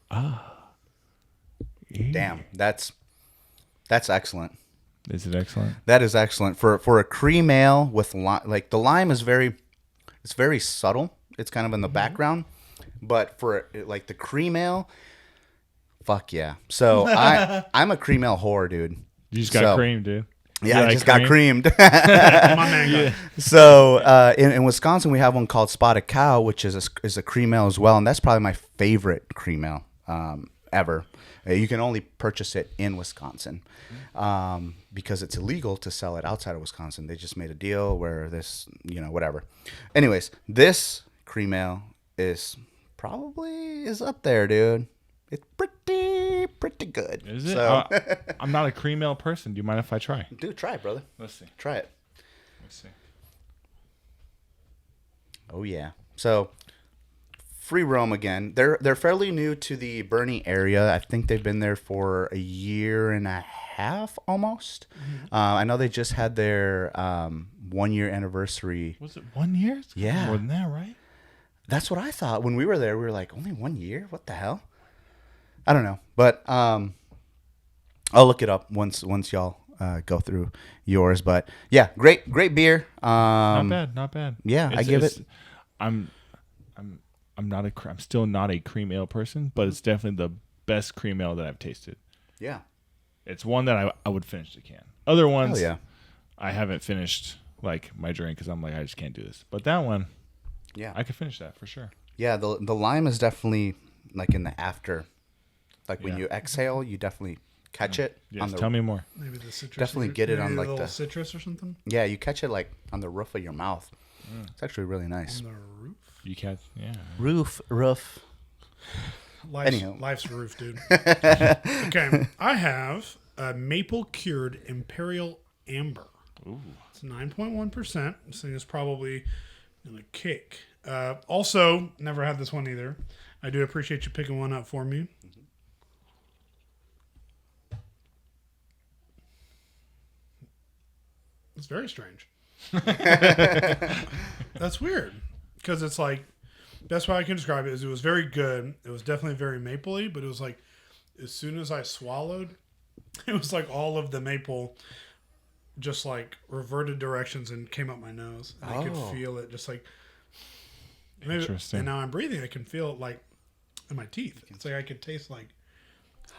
Ah. Yeah. Damn, that's excellent. Is it excellent? That is excellent for a cream ale with lime. Like the lime is very subtle. It's kind of in the background, but for like the cream ale, fuck yeah. So I'm a cream ale whore, dude. You just got creamed, dude. Yeah, I just got creamed. My man. So in Wisconsin, we have one called Spotted Cow, which is a cream ale as well, and that's probably my favorite cream ale ever. You can only purchase it in Wisconsin because it's illegal to sell it outside of Wisconsin. They just made a deal where this, whatever. Anyways, this cream ale is up there, dude. It's pretty good. Is it? So, I'm not a cream ale person. Do you mind if I try? dude, try it, brother. Let's see. Try it. Let's see. Oh, yeah. So, free roam again. They're fairly new to the Bernie area. I think they've been there for a year and a half almost. I know they just had their 1 year anniversary. Was it 1 year? It's Yeah. more than that, right? That's what I thought when we were there. We were like, only 1 year? What the hell? I don't know, but I'll look it up once y'all go through yours. But yeah, great beer. Not bad. Yeah, I give it. I'm still not a cream ale person, but it's definitely the best cream ale that I've tasted. Yeah, It's one that I would finish the can. Other ones, yeah. I haven't finished like my drink because I'm like I just can't do this. But that one, Yeah, I could finish that for sure. yeah. The lime is definitely like in the after, like when Yeah. you exhale, you definitely catch it. Yes, on the, tell me more. Maybe the citrus. Definitely get it on, maybe like, a little the- citrus or something. Yeah, you catch it like on the roof of your mouth. It's actually really nice. On the roof. You can't. Yeah. Roof. Anyhow. Life's roof, dude. Okay, I have a maple cured imperial amber. Ooh. It's 9.1%. This thing is probably gonna kick. Also, never had this one either. I do appreciate you picking one up for me. It's very strange. That's weird because it's like best way I can describe it is it was very good. It was definitely very mapley, but it was like as soon as I swallowed, it was like all of the maple just like reverted directions and came up my nose. And I could Oh. feel it just like maybe, Interesting. and now I'm breathing. I can feel it like in my teeth. It's like I could taste like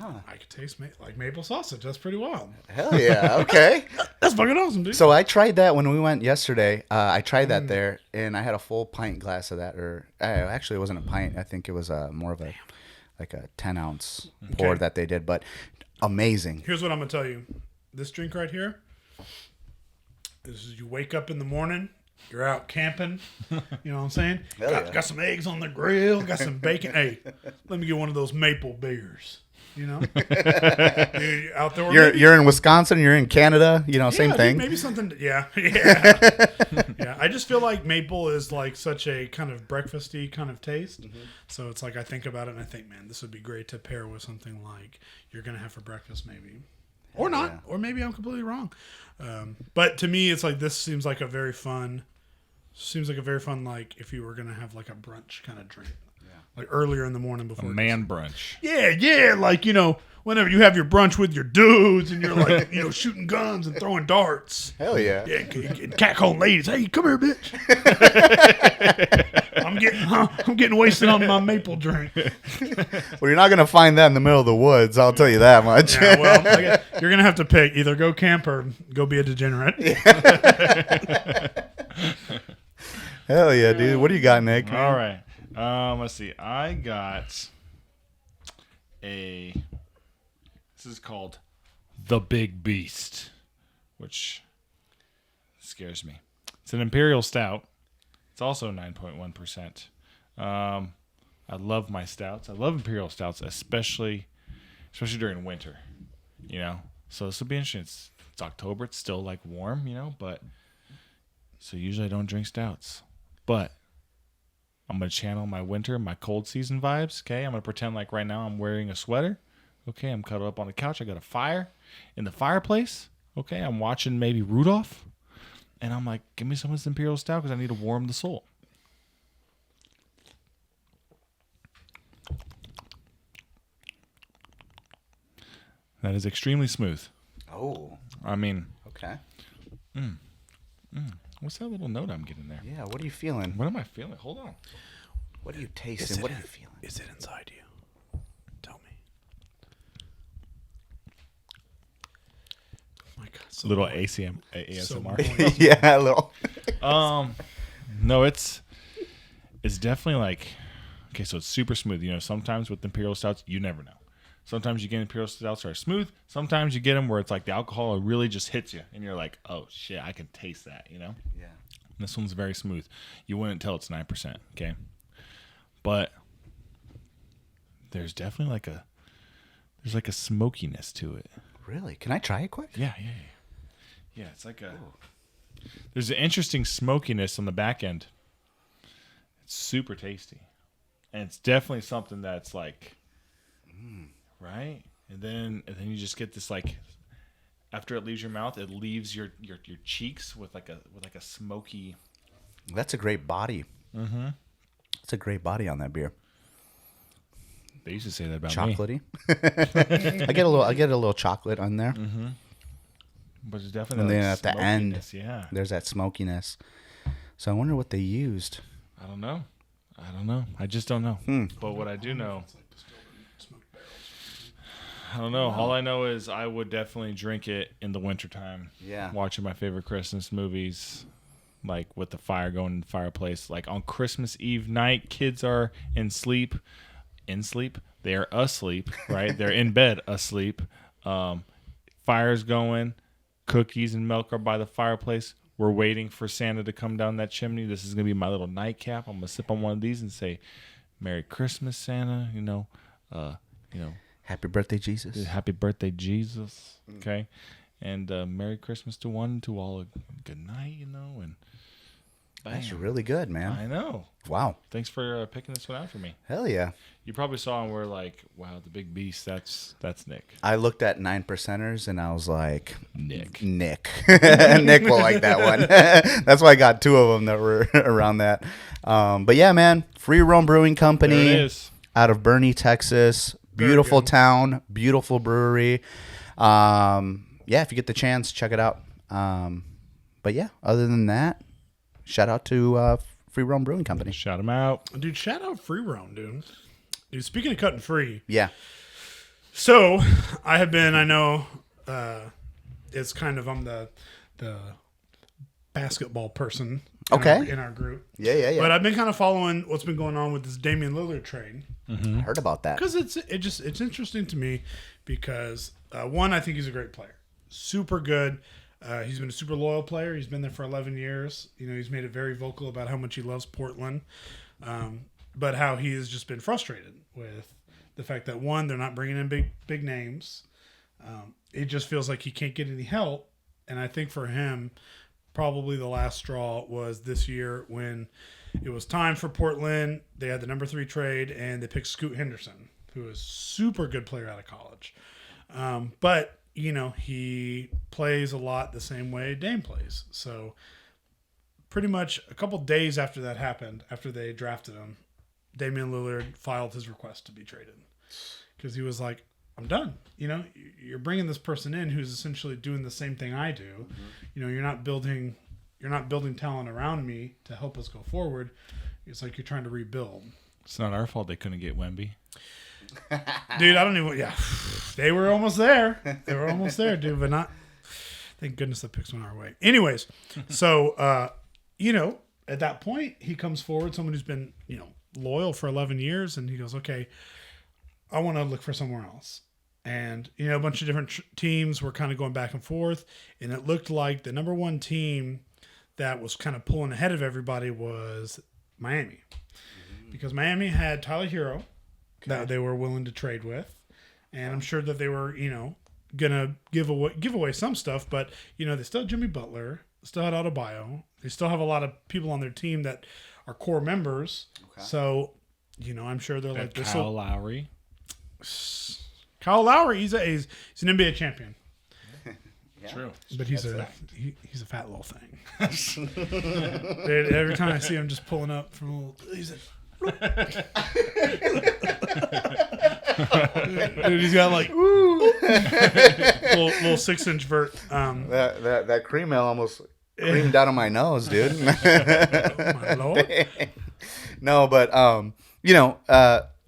I could taste like maple sausage. That's pretty wild. Hell yeah. Okay. That's fucking awesome, dude. So I tried that when we went yesterday. I tried that there, and I had a full pint glass of that. Or actually, it wasn't a pint. I think it was more of a 10-ounce pour that they did. But amazing. Here's what I'm gonna tell you. This drink right here. This is you wake up in the morning. You're out camping. You know what I'm saying? Hell yeah. Got some eggs on the grill. Got some bacon. Hey, let me get one of those maple beers. You know, you're out there. You're in Wisconsin. You're in Canada. You know, same dude, thing. maybe something. Yeah. I just feel like maple is like such a kind of breakfasty kind of taste. So it's like I think about it and I think, man, this would be great to pair with something like you're gonna have for breakfast, maybe, or not, yeah. or maybe I'm completely wrong. But to me, it's like this seems like a very fun. Like if you were gonna have like a brunch kind of drink. Like earlier in the morning before Man brunch. Yeah, like, you know, whenever you have your brunch with your dudes and you're like, you know, shooting guns and throwing darts. Hell yeah. Yeah, and catcalling ladies. Hey, come here, bitch. I'm getting wasted on my maple drink. Well, you're not gonna find that in the middle of the woods. I'll tell you that much. Yeah, well, you're gonna have to pick either go camp or go be a degenerate. Hell yeah, dude. What do you got, Nick? All right. Let's see. I got this is called The Big Beast, which scares me. It's an Imperial Stout. It's also 9.1%. I love my stouts. I love Imperial Stouts, especially during winter, you know? So this will be interesting. It's October. It's still like warm, you know, but so usually I don't drink stouts, but I'm going to channel my winter, my cold season vibes, okay? I'm going to pretend like right now I'm wearing a sweater, okay? I'm cuddled up on the couch. I got a fire in the fireplace, okay? I'm watching maybe Rudolph, and I'm like, give me some of this Imperial Stout because I need to warm the soul. That is extremely smooth. Oh, I mean, okay. what's that little note I'm getting there? Yeah, what are you feeling? What am I feeling? Hold on. What are you tasting? What are you feeling? Is it inside you? Tell me. Oh my God. So Little boring. ASMR. So boring. Yeah, a little. No, it's definitely like, okay, so it's super smooth. You know, sometimes with Imperial Stouts, you never know. Sometimes you get Imperial Stouts that are smooth. Sometimes you get them where it's like the alcohol really just hits you, and you're like, oh shit, I can taste that. You know. Yeah. And this one's very smooth. You wouldn't tell it's 9%. Okay. But there's definitely like a smokiness to it. Really? Can I try it quick? Yeah. Yeah, it's like there's an interesting smokiness on the back end. It's super tasty. and it's definitely something that's like, right, and then you just get this like, after it leaves your mouth, it leaves your cheeks with like a smoky. That's a great body. Mm-hmm. That's a great body on that beer. They used to say that about Chocolatey. Me. I get a little chocolate on there. Mm-hmm. But it's definitely. And then like at the end, yeah, there's that smokiness. So I wonder what they used. I don't know. I just don't know. But what I do know, I don't know. All I know is I would definitely drink it in the wintertime. Yeah. Watching my favorite Christmas movies, like with the fire going in the fireplace. Like on Christmas Eve night, kids are in sleep. They are asleep, right? They're in bed asleep. Fire's going. Cookies and milk are by the fireplace. We're waiting for Santa to come down that chimney. This is going to be my little nightcap. I'm going to sip on one of these and say, Merry Christmas, Santa. Happy birthday, Jesus. Happy birthday, Jesus. Okay. And Merry Christmas to one, to all a good night, and that's really good, man. I know. Wow. Thanks for picking this one out for me. Hell yeah. You probably saw and were like, wow, the big beast, that's Nick. I looked at 9%ers and I was like, Nick. Nick will like that one. That's why I got two of them that were around that. But yeah, man, Free Roam Brewing Company. There it is. Out of Boerne, Texas. Beautiful town, beautiful brewery. Yeah, if you get the chance, check it out. But yeah, other than that, shout out to Free Roam Brewing Company. Shout them out. Dude, shout out Free Roam, dude. Dude, speaking of cutting free. Yeah. So, I know it's kind of, I'm the basketball person in our group. Yeah. But I've been kind of following what's been going on with this Damian Lillard trade. Mm-hmm. I heard about that. Because it's interesting to me because, one, I think he's a great player. Super good. He's been a super loyal player. He's been there for 11 years. He's made it very vocal about how much he loves Portland, but how he has just been frustrated with the fact that, one, they're not bringing in big names. It just feels like he can't get any help. And I think for him, probably the last straw was this year when it was time for Portland. They had the number 3 trade, and they picked Scoot Henderson, who is a super good player out of college. But he plays a lot the same way Dame plays. So pretty much a couple days after that happened, after they drafted him, Damian Lillard filed his request to be traded because he was like, I'm done. You're bringing this person in who's essentially doing the same thing I do. Mm-hmm. You're not building talent around me to help us go forward. It's like you're trying to rebuild. It's not our fault they couldn't get Wemby. Dude, I don't even. Yeah, they were almost there. Dude, but not. Thank goodness the picks went our way. Anyways, so at that point, he comes forward, someone who's been loyal for 11 years, and he goes, "Okay, I want to look for somewhere else." And a bunch of different teams were kind of going back and forth, and it looked like the number 1 team that was kind of pulling ahead of everybody was Miami, because Miami had Tyler Hero. That they were willing to trade with, and I'm sure that they were, gonna give away some stuff, but they still have Jimmy Butler, still had Adebayo, they still have a lot of people on their team that are core members. Okay. So, I'm sure they're like this. Kyle Lowry, he's an NBA champion. Yeah. True, but he's a fat little thing. Dude, every time I see him just pulling up from a little, he's a. Dude, he's got like little 6-inch vert. That cream ale almost creamed out of my nose, dude. Oh, my Lord. No, but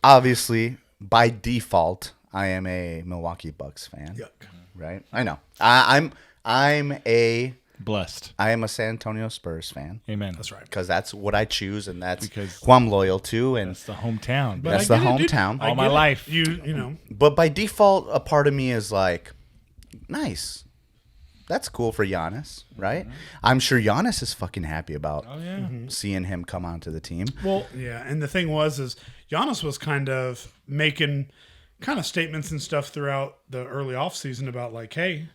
obviously by default, I am a Milwaukee Bucks fan. Yuck. Right? I know. I'm blessed. I am a San Antonio Spurs fan. Amen. That's right. Because that's what I choose, and that's who I'm loyal to, and that's the hometown. That's the hometown. All my life, But by default, a part of me is like, nice. That's cool for Giannis, right? Mm-hmm. I'm sure Giannis is fucking happy about seeing him come onto the team. Well, yeah, and the thing is Giannis was kind of making kind of statements and stuff throughout the early offseason about like, hey,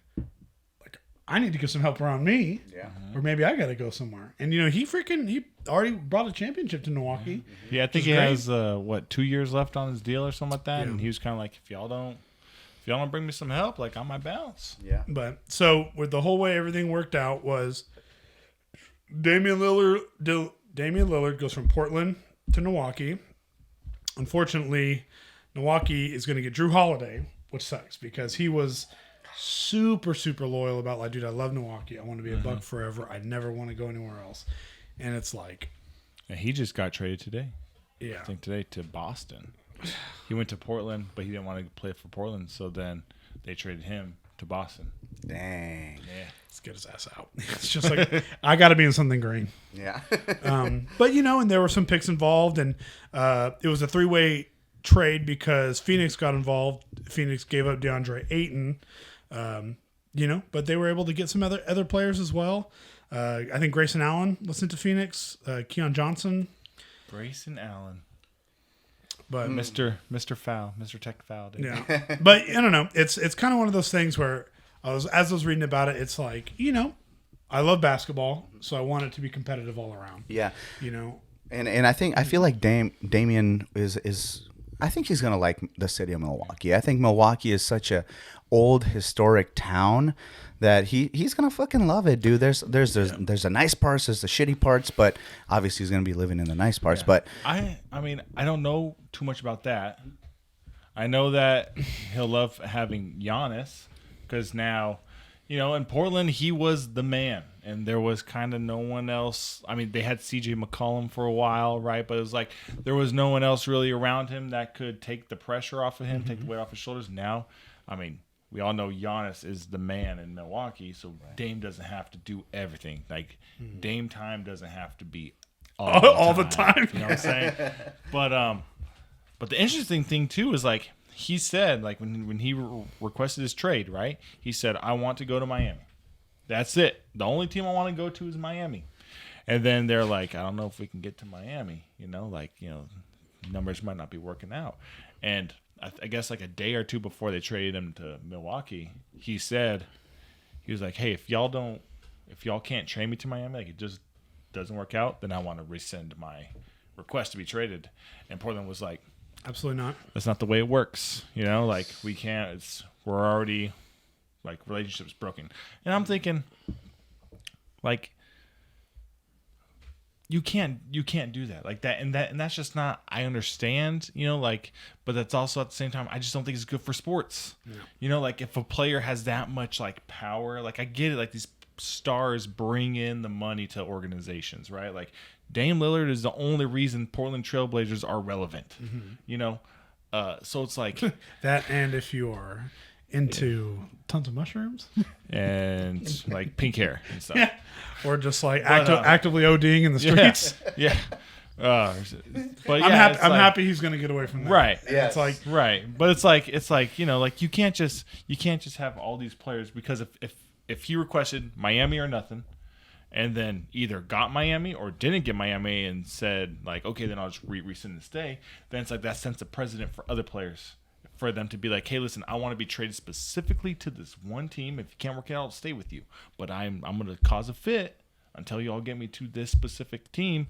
like I need to get some help around me. Yeah. Or maybe I got to go somewhere. And, he already brought a championship to Milwaukee. Yeah, I think he has 2 years left on his deal or something like that. Yeah. And he was kind of like, if y'all don't bring me some help, like I might bounce. Yeah. But so with the whole way everything worked out was Damian Lillard goes from Portland to Milwaukee. Unfortunately, Milwaukee is going to get Drew Holiday, which sucks because he was super, super loyal about, like, dude, I love Milwaukee. I want to be a Buck forever. I never want to go anywhere else. And it's like... And he just got traded today. Yeah. I think today to Boston. He went to Portland, but he didn't want to play for Portland, so then they traded him to Boston. Dang. Yeah. Let's get his ass out. It's just like, I got to be in something green. Yeah. But, and there were some picks involved, and it was a 3-way trade because Phoenix got involved. Phoenix gave up DeAndre Ayton, but they were able to get some other players as well. I think Grayson Allen was sent to Phoenix, Keon Johnson. Grayson Allen. But Mr. Foul, Mr. Tech Foul. Dude. Yeah. But I don't know. It's kind of one of those things where as I was reading about it, it's like, I love basketball, so I want it to be competitive all around. Yeah. And I feel like Damian is I think he's gonna like the city of Milwaukee. I think Milwaukee is such a old historic town that he's gonna fucking love it, dude. There's the nice parts, there's the shitty parts, but obviously he's gonna be living in the nice parts. Yeah. But I mean I don't know too much about that. I know that he'll love having Giannis because now, in Portland he was the man, and there was kind of no one else. I mean, they had CJ McCollum for a while, right? But it was like there was no one else really around him that could take the pressure off of him, take the weight off his shoulders. Now, I mean, we all know Giannis is the man in Milwaukee, so Dame doesn't have to do everything. Like, Dame time doesn't have to be all the time. You know what I'm saying? But the interesting thing, too, is, like, he said, like, when he requested his trade, right? He said, I want to go to Miami. That's it. The only team I want to go to is Miami. And then they're like, I don't know if we can get to Miami. Numbers might not be working out. And I guess like a day or two before they traded him to Milwaukee, he was like, hey, if y'all can't trade me to Miami, like it just doesn't work out, then I want to rescind my request to be traded. And Portland was like, absolutely not. That's not the way it works. Like we can't, we're already like relationships broken. And I'm thinking like, you can't do that like that, and that's just not. I understand, but that's also at the same time, I just don't think it's good for sports. Yeah. Like if a player has that much like power, like I get it, like these stars bring in the money to organizations, right? Like Dame Lillard is the only reason Portland Trailblazers are relevant. So it's like that, and if you are into tons of mushrooms and like pink hair and stuff. Yeah. Or just like actively ODing in the streets. Yeah. But yeah, I'm happy he's going to get away from that. Right. Yeah. It's like right. But it's like like you can't just have all these players, because if he requested Miami or nothing, and then either got Miami or didn't get Miami and said like, okay, then I'll just rescind and stay, then it's like that sets a precedent for other players. For them to be like, hey, listen, I want to be traded specifically to this one team. If you can't work it out, I'll stay with you. But I'm going to cause a fit until you all get me to this specific team.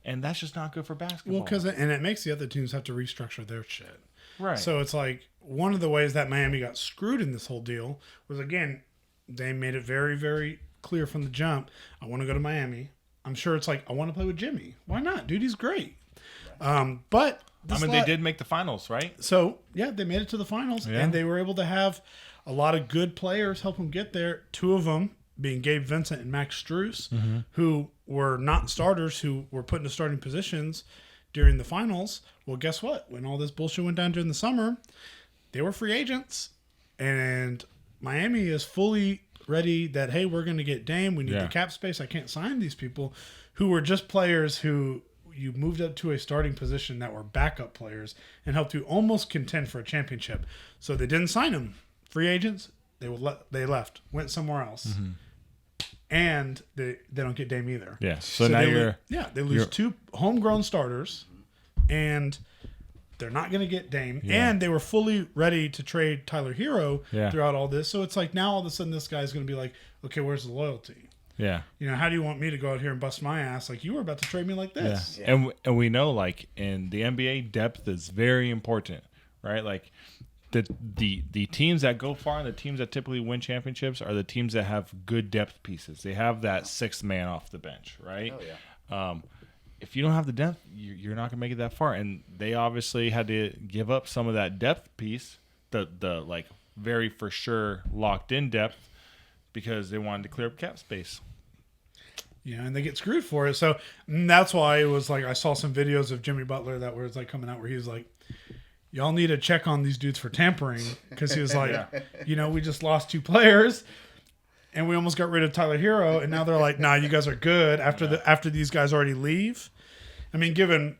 And that's just not good for basketball. Well, and it makes the other teams have to restructure their shit. Right. So it's like one of the ways that Miami got screwed in this whole deal was, again, they made it very, very clear from the jump, I want to go to Miami. I'm sure it's like, I want to play with Jimmy. Why not? Dude, he's great. But... they did make the finals, right? So, yeah, they made it to the finals, and they were able to have a lot of good players help them get there. Two of them being Gabe Vincent and Max Strus, who were not starters, who were put into starting positions during the finals. Well, guess what? When all this bullshit went down during the summer, they were free agents, and Miami is fully ready that, hey, we're going to get Dame. We need the cap space. I can't sign these people who were just players who... you moved up to a starting position that were backup players and helped you almost contend for a championship. So they didn't sign them. Free agents, they left, went somewhere else. And they don't get Dame either. Yeah. So now they lose two homegrown starters, and they're not going to get Dame, and they were fully ready to trade Tyler Hero throughout all this. So it's like now all of a sudden this guy's going to be like, okay, where's the loyalty? Yeah. You know, how do you want me to go out here and bust my ass? Like, you were about to trade me like this. Yeah. And we know, like, in the NBA, depth is very important, right? Like, the teams that go far and the teams that typically win championships are the teams that have good depth pieces. They have that sixth man off the bench, right? Oh, yeah. If you don't have the depth, you're not going to make it that far. And they obviously had to give up some of that depth piece, the like very for sure locked in depth, because they wanted to clear up cap space. Yeah, and they get screwed for it. So that's why it was like I saw some videos of Jimmy Butler that was like coming out where he was like, y'all need to check on these dudes for tampering, because he was like, you know, we just lost 2 players. And we almost got rid of Tyler Hero, and now they're like, "Nah, you guys are good." After these guys already leave, I mean,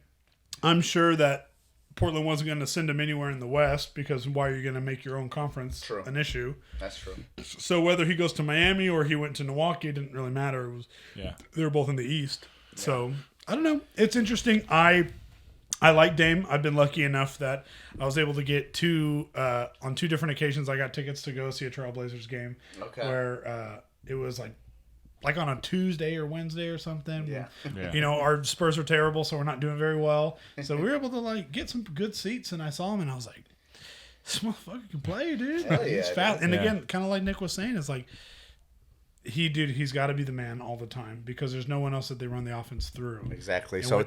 I'm sure that Portland wasn't going to send him anywhere in the West, because why are you going to make your own conference an issue? That's true. So whether he goes to Miami or he went to Milwaukee, it didn't really matter. It was they were both in the East. Yeah. So I don't know. It's interesting. I like Dame. I've been lucky enough that I was able to get on 2 different occasions. I got tickets to go see a Trailblazers game, where it was like on a Tuesday or Wednesday or something. Yeah. You know, our Spurs were terrible, so we're not doing very well. So we were able to like get some good seats, and I saw him, and I was like, "This motherfucker can play, dude. He's fast." And again, kind of like Nick was saying, it's like he's got to be the man all the time, because there's no one else that they run the offense through. Exactly. And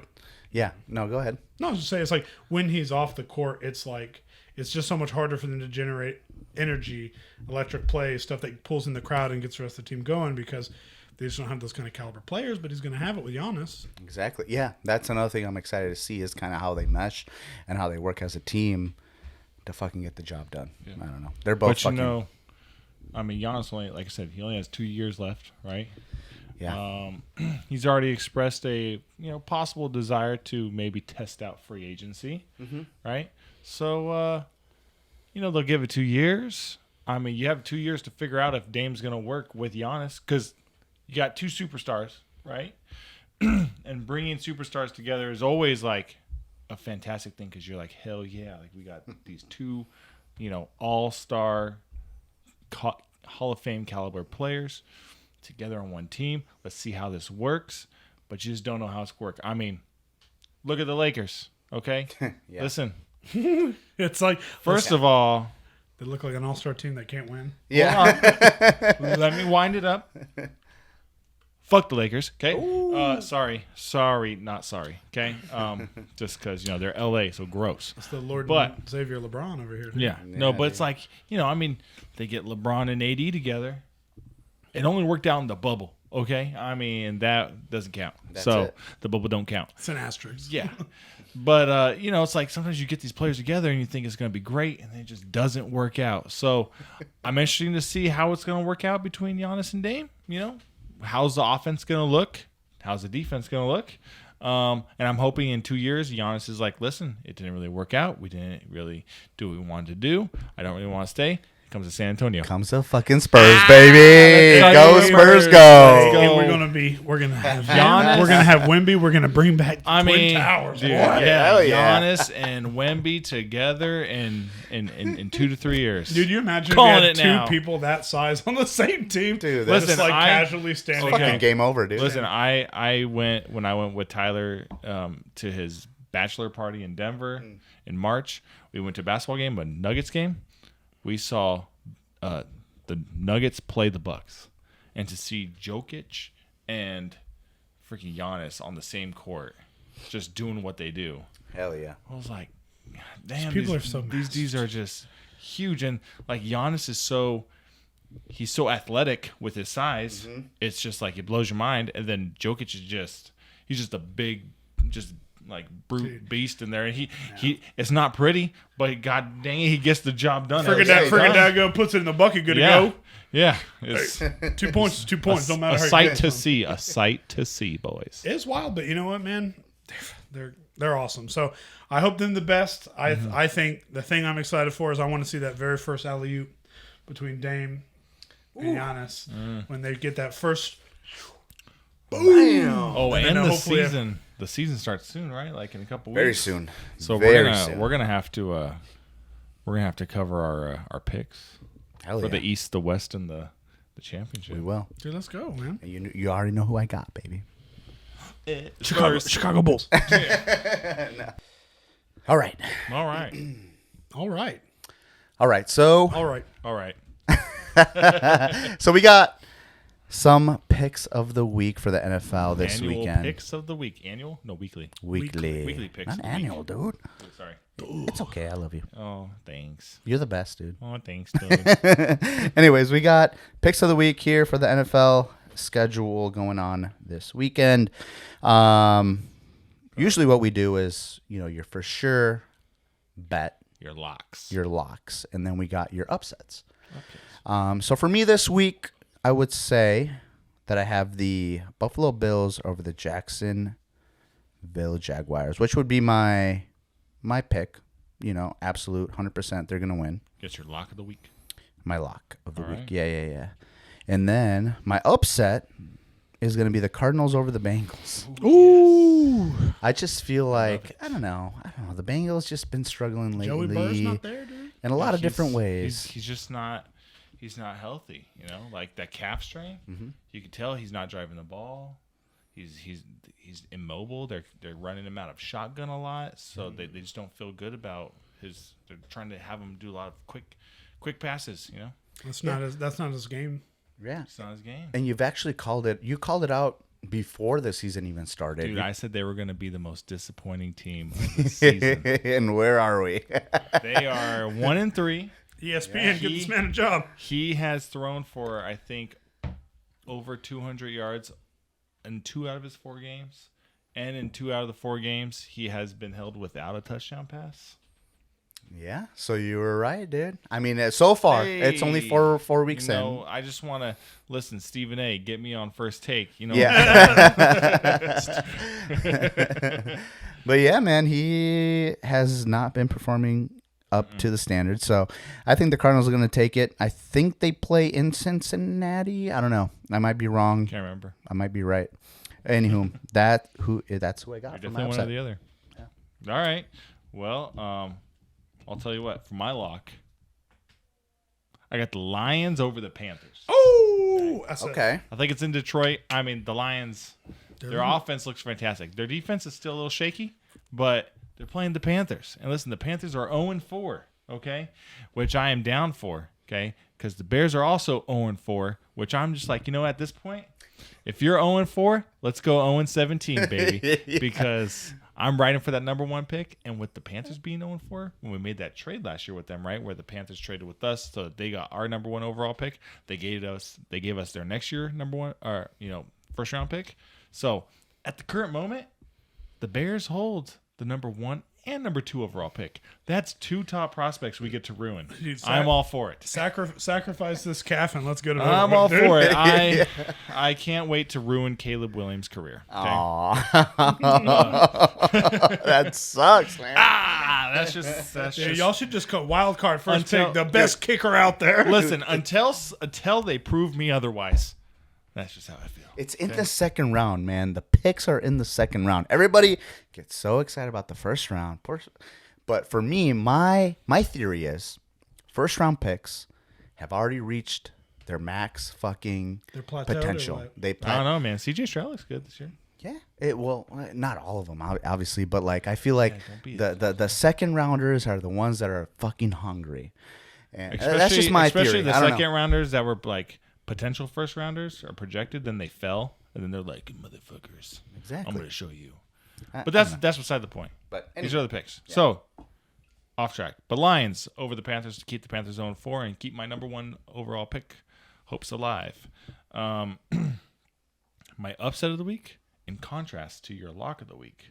no, go ahead. No, I was just saying, it's like when he's off the court, it's like it's just so much harder for them to generate energy, electric play, stuff that pulls in the crowd and gets the rest of the team going, because they just don't have those kind of caliber players. But he's going to have it with Giannis. Exactly. Yeah, that's another thing I'm excited to see, is kind of how they mesh and how they work as a team to fucking get the job done. Yeah. I don't know. They're both fucking... you know, I mean, Giannis only, like I said, he only has 2 years left, right? Yeah. He's already expressed a possible desire to maybe test out free agency, right? So they'll give it 2 years. I mean, you have 2 years to figure out if Dame's going to work with Giannis, because you got 2 superstars, right? And bringing superstars together is always like a fantastic thing, because you're like, hell yeah, like we got these 2, all-star Hall of Fame caliber players together on one team. Let's see how this works. But you just don't know how it's work. I mean, look at the Lakers, okay? Listen. It's like, first of all, they look like an all-star team that can't win. Yeah. Let me wind it up. Fuck the Lakers, okay? Sorry, not sorry, okay? Just because, they're LA, so gross. It's the Lord and Savior LeBron over here. Yeah. No, but it's like, I mean, they get LeBron and AD together. It only worked out in the bubble, okay? I mean, that doesn't count. The bubble don't count. It's an asterisk. Yeah. But, it's like sometimes you get these players together and you think it's going to be great, and it just doesn't work out. So I'm interested to see how it's going to work out between Giannis and Dame. How's the offense going to look? How's the defense going to look? And I'm hoping in 2 years, Giannis is like, listen, it didn't really work out. We didn't really do what we wanted to do. I don't really want to stay. Comes to San Antonio. Comes the fucking Spurs, baby. Go Spurs, go. And we're gonna have Giannis. We're gonna have Wemby. We're gonna bring back Twin Towers. Dude, Giannis and Wemby together in 2 to 3 years. Dude, you imagine if you had 2 people that size on the same team? Dude, that's just like casually standing. Fucking game over, dude. Listen, I went with Tyler to his bachelor party in Denver in March. We went to a basketball game, a Nuggets game. We saw the Nuggets play the Bucks, and to see Jokic and freaking Giannis on the same court, just doing what they do. Hell yeah! I was like, damn, people are so these are just huge, and like Giannis is he's so athletic with his size. It's just like it blows your mind, and then Jokic is he's just a big, just like brute beast in there, and he it's not pretty, but god dang it, he gets the job done. Friggin' Dago puts it in the bucket, good to go. Yeah, it's 2 points. 2 points. Don't matter. A sight to see. A sight to see, boys. It's wild, but you know what, man? They're awesome. So I hope them the best. I think the thing I'm excited for is I want to see that very first alley-oop between Dame and Giannis when they get that first. Oh, And and then the hopefully- season starts soon, right? Like in a couple weeks. Very soon. So Very soon. we're gonna have to cover our picks Hell for yeah. the East, the West, and the championship. We will. Dude, let's go, man. You already know who I got, baby. Chicago Bulls. All right. All right. All right. All right. So All right. All right. so we got some picks of the week for the NFL this Annual weekend. picks of the week. Annual? No, weekly. Weekly. Weekly picks Not of the week. annual, dude. Oh, sorry. It's okay. I love you. Oh, thanks. You're the best, dude. Oh, thanks, dude. Anyways, we got picks of the week here for the NFL schedule going on this weekend. Usually what we do is, your for sure bet, Your locks. your locks, and then we got your upsets. So for me this week, I would say that I have the Buffalo Bills over the Jacksonville Jaguars, which would be my pick. Absolute 100% they're going to win. Get your lock of the week. My lock of the All week. right. Yeah. And then my upset is going to be the Cardinals over the Bengals. Ooh. I just feel like, I don't know. The Bengals just been struggling lately. Joey Burr's not there, dude. in a lot of He's- different ways. He's just not. He's not healthy. Like that calf strain. Mm-hmm. You can tell he's not driving the ball. He's immobile. They're running him out of shotgun a lot, so they just don't feel good about his. They're trying to have him do a lot of quick passes. That's not his game. Yeah. It's not his game. And you've actually called it. You called it out before the season even started. Dude, I said they were going to be the most disappointing team of the season. And where are we? They are 1-3. ESPN, get this man a job. He has thrown for, I think, over 200 yards in 2 out of his 4 games. And in 2 out of the 4 games, he has been held without a touchdown pass. Yeah. So you were right, dude. I mean, so far, it's only Hey, four weeks in. I just want to listen, Stephen A., get me on first take. Yeah. But yeah, man, he has not been performing up to the standard. So I think the Cardinals are going to take it. I think they play in Cincinnati. I don't know. I might be wrong. Can't remember. I might be right. Anywho, that's who I got You're for my definitely one or upset. the other. Yeah. All right. Well, I'll tell you what. For my lock, I got the Lions over the Panthers. Oh, that's Okay. I think it's in Detroit. I mean, the Lions, their They're- offense looks fantastic. Their defense is still a little shaky, but they're playing the Panthers. And listen, the Panthers are 0-4, okay? Which I am down for, okay? Because the Bears are also 0-4, which I'm just like, at this point, if you're 0-4, let's go 0-17, baby. Because I'm riding for that number 1 pick. And with the Panthers being 0-4, when we made that trade last year with them, right, where the Panthers traded with us, so they got our number 1 overall pick. They gave us their next year number 1, or first round pick. So at the current moment, the Bears hold the number 1 and number 2 overall pick. That's 2 top prospects we get to ruin. Dude, I'm all for it. Sacrifice this calf and let's get it I'm over all with, dude. for it. I can't wait to ruin Caleb Williams' career. Okay? That sucks, man. That's just Dude, y'all should just go wild card first Until- pick, the best kicker out there. listen until they prove me otherwise. That's just how I feel. It's in the second round, man. The picks are in the second round. Everybody gets so excited about the first round. But for me, my theory is first round picks have already reached their max fucking Their plateaued or potential. what? They I don't know, man. CJ Stroud looks good this year. Yeah, not all of them, obviously, but like I feel like don't be the second rounders are the ones that are fucking hungry, and Especially, that's just my especially theory. the I don't second know. rounders that were like potential first rounders or projected, then they fell, and then they're like, motherfuckers, Exactly. I'm going to show you. I- But I that's don't know. beside the point. But These are the picks. So off track. But Lions over the Panthers to keep the Panthers 0-4 and keep my number 1 overall pick hopes alive. My upset of the week, in contrast to your lock of the week,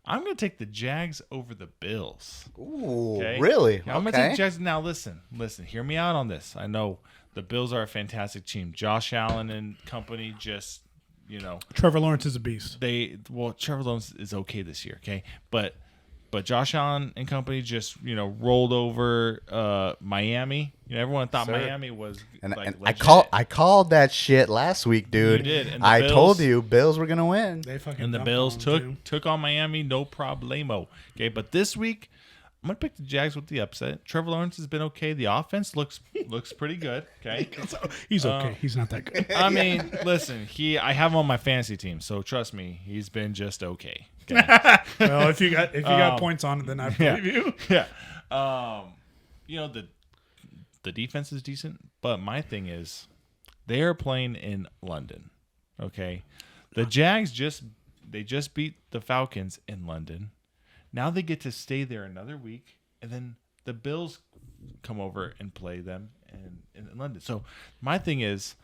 I'm going to take the Jags over the Bills. Ooh, Okay? really? Yeah, I'm going to Okay. take Jags. Now, listen. Hear me out on this. I know the Bills are a fantastic team. Josh Allen and company just, Trevor Lawrence is a beast. Trevor Lawrence is okay this year, okay? But But Josh Allen and company just, rolled over Miami. Everyone thought Miami was And legit. I called that shit last week, dude. You did. And the I Bills- told you Bills were gonna win. They fucking And the dumped Bills on took them, took on Miami, no problemo. Okay, but this week I'm gonna pick the Jags with the upset. Trevor Lawrence has been okay. The offense looks pretty good. Okay, too. He's okay. He's not that good. I mean, listen, I have him on my fantasy team, so trust me, he's been just okay. Okay? Well, if you got points on it, then I believe you. Yeah. The defense is decent, but my thing is they are playing in London. Okay. The Jags just beat the Falcons in London. Now they get to stay there another week, and then the Bills come over and play them in London. So my thing is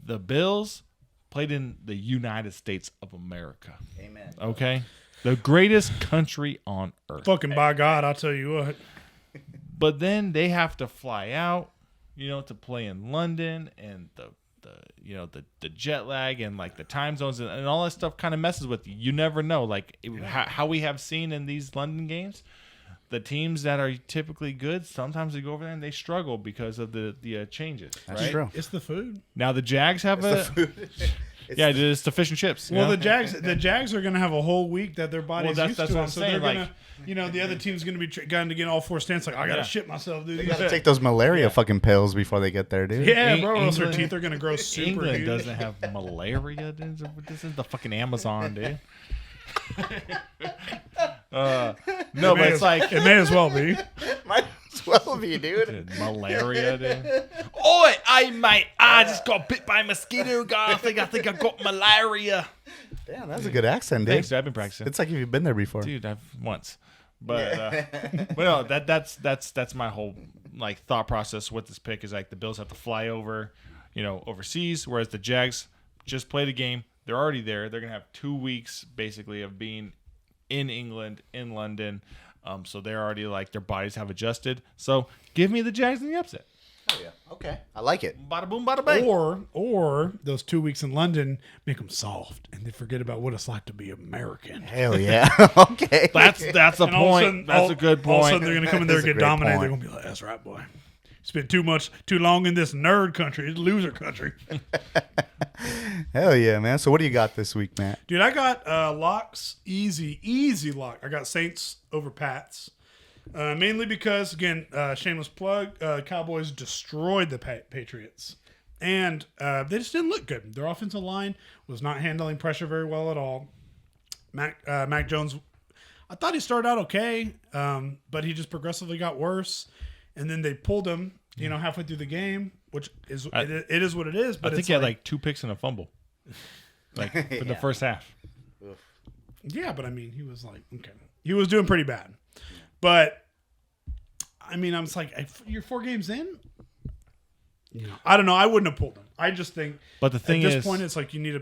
the Bills played in the United States of America. Amen. Okay. The greatest country on earth. Fucking by God, I'll tell you what. But then they have to fly out, to play in London, and the jet lag and like the time zones and all that stuff kind of messes with you. You never know. Like how we have seen in these London games, the teams that are typically good, sometimes they go over there and they struggle because of the changes. That's right? true. It's the food. Now the Jags have it's the fish and chips. Well, the Jags are going to have a whole week that their body's Well, used that's to what it. I'm So saying, they're going to, the other team's going to be going to get all four stands. Like, I got to shit myself, dude. They gotta take those malaria fucking pills before they get there, dude. Yeah, bro. Else their England- teeth are going to grow super England huge. doesn't have malaria. This is the fucking Amazon, dude. No, but it's like It may as well be. Might as well be, dude. dude, malaria, dude. Oi, mate! I just got bit by a mosquito, guy. I think I got malaria. Damn, that's a good accent, dude. Thanks, dude. I've been practicing. It's like if you've been there before. Dude, I've once, but no, that's my whole like thought process with this pick is like the Bills have to fly over, overseas, whereas the Jags just played a game. They're already there. They're gonna have 2 weeks basically of being in England, in London. So they're already like their bodies have adjusted. So give me the Jags in the upset. Oh, yeah. Okay. I like it. Bada boom, bada bang. Or those 2 weeks in London make them soft and they forget about what it's like to be American. Hell yeah. Okay. That's a And all of a point. sudden- That's a good All of a sudden point. they're going to come in there and That's a get great dominated. point. They're going to be like, that's right, boy. Spent too long in this nerd country. It's loser country. Hell yeah, man. So what do you got this week, Matt? Dude, I got locks, easy lock. I got Saints over Pats. Mainly because, again, shameless plug, Cowboys destroyed the Patriots. And they just didn't look good. Their offensive line was not handling pressure very well at all. Mac Jones, I thought he started out okay, but he just progressively got worse. And then they pulled him, halfway through the game, which is it is what it is. But I think he had like 2 picks and a fumble, like for the first half. yeah, but I mean, he was like, okay, he was doing pretty bad. But I mean, I'm just like, you're 4 games in. I don't know. I wouldn't have pulled him. I just think. But the thing at this is, point, it's like you need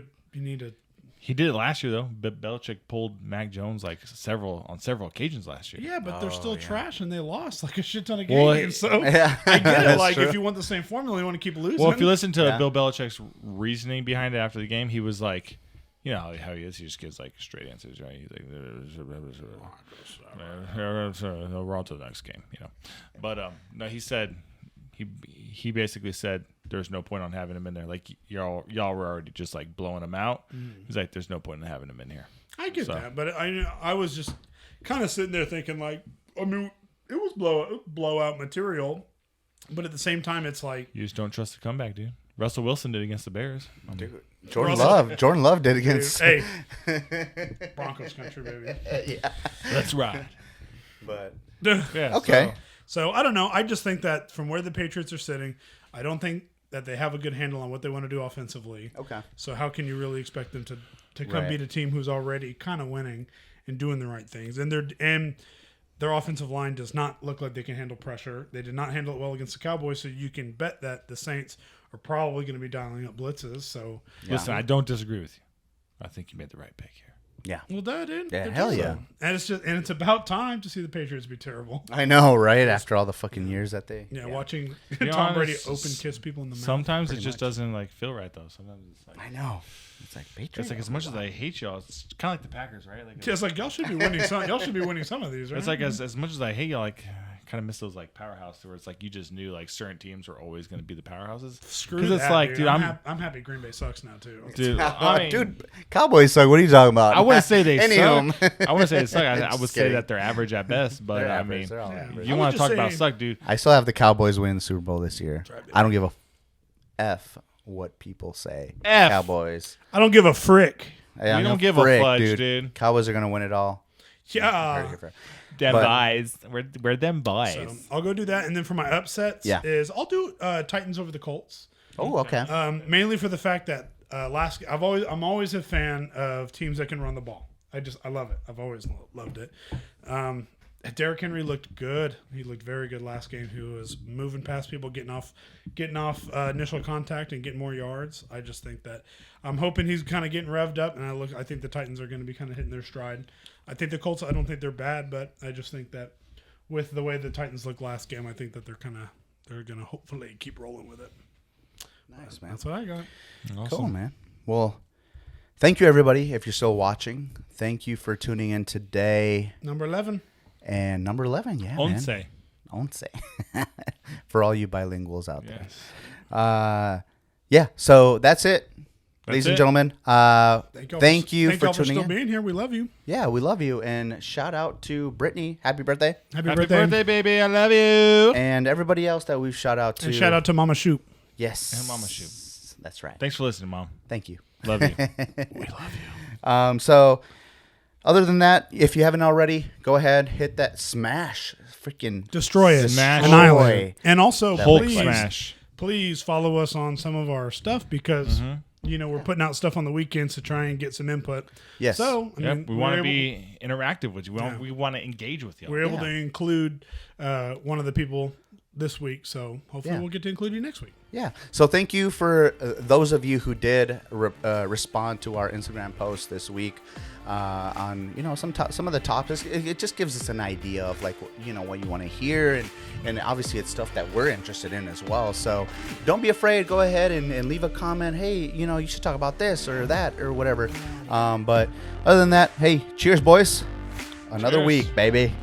to. he did it last year though. Belichick pulled Mac Jones like on several occasions last year. Yeah, but they're still trash and they lost like a shit ton of Well, games. So Yeah, I get it. that's Like true. if you want the same formula, you want to keep losing. Well, if you listen to Yeah. Bill Belichick's reasoning behind it after the game, he was like, how he is. He just gives like straight answers, right? He's like, we're on to the next game, But no, he said he basically said there's no point on having him in there. Like y'all were already just like blowing him out. He's like, there's no point in having him in here. I get So- that, but I was just kind of sitting there thinking like, I mean, it was blowout material, but at the same time, it's like. You just don't trust the comeback, dude. Russell Wilson did against the Bears. Jordan Russell- Love did against. Hey, Broncos country, baby. Yeah. That's right. But Yeah. okay. So I don't know. I just think that from where the Patriots are sitting, I don't think that they have a good handle on what they want to do offensively. Okay. So how can you really expect them to come Right. beat a team who's already kind of winning and doing the right things? And their offensive line does not look like they can handle pressure. They did not handle it well against the Cowboys, so you can bet that the Saints are probably going to be dialing up blitzes. So Listen, I don't disagree with you. I think you made the right pick here. Yeah. Well, dude. Yeah, They're hell just- yeah. And it's about time to see the Patriots be terrible. I know, right? After all the fucking years that they. Yeah, watching be Tom Brady honest, open kiss people in the mouth. Sometimes it pretty just much. doesn't like feel right though. Sometimes it's like I know. It's like Patriots. it's like as much as I hate y'all, it's kind of like the Packers, right? Like It's like y'all should be winning some. Y'all should be winning some of these, right? it's like as much as I hate y'all, like kind of miss those like powerhouses where it's like you just knew like certain teams were always going to be the powerhouses. Screw 'Cause that, it's like, dude, I'm I'm happy Green Bay sucks now too. dude, I mean, Dude, Cowboys suck. What are you talking about? I wouldn't say they Any suck. of them. I wouldn't say they suck. I would Just say kidding. that they're average at best. But They're I average. mean, They're all Yeah. average. you I want was to talk just about saying- suck, dude? I still have the Cowboys winning the Super Bowl this year. right. I don't give a F what people say. F. Cowboys. I don't give a frick. Hey, I'm don't a give a frick, fudge, dude. Cowboys are gonna win it all. Yeah. Them But- boys. We're them boys. So I'll go do that, and then for my upsets, Yeah. is I'll do Titans over the Colts. Oh, okay. Mainly for the fact that I'm always a fan of teams that can run the ball. I love it. I've always loved it. Derrick Henry looked good. He looked very good last game. He was moving past people, getting off initial contact and getting more yards. I just think that I'm hoping he's kind of getting revved up, and I think the Titans are going to be kind of hitting their stride. I think the Colts. I don't think they're bad, but I just think that with the way the Titans looked last game, I think that they're going to hopefully keep rolling with it. Nice, man. That's what I got. Cool, man. Well, thank you, everybody. If you're still watching, thank you for tuning in today. Number 11. And number 11, yeah, Once. man. Once. For all you bilinguals out there. Yes. Yeah, so that's it. Ladies and it. gentlemen, thank you for y'all tuning still in. being here. We love you. Yeah, we love you. And shout out to Brittany. Happy birthday. Happy birthday, baby. I love you. And everybody else that we've shout out to. And shout out to Mama Shoot. Yes. And Mama Shoot. That's right. Thanks for listening, Mom. Thank you. Love you. We love you. So, other than that, if you haven't already, go ahead, hit that smash. Freaking Destroy it. Smash. Annihilate it. Destroy. And also, Hulk please, smash. please follow us on some of our stuff because, we're putting out stuff on the weekends to try and get some input. Yes. So, I Yep, mean, we want to be interactive with you. We want to engage with you. We're able Yeah. to include one of the people this week. So, hopefully, Yeah. we'll get to include you next week. Yeah. So thank you for those of you who did respond to our Instagram post this week on some of the topics. It just gives us an idea of like what you want to hear, and obviously it's stuff that we're interested in as well. So don't be afraid. Go ahead and leave a comment. Hey, you should talk about this or that or whatever. But other than that, hey, cheers, boys. Another Cheers. week, baby.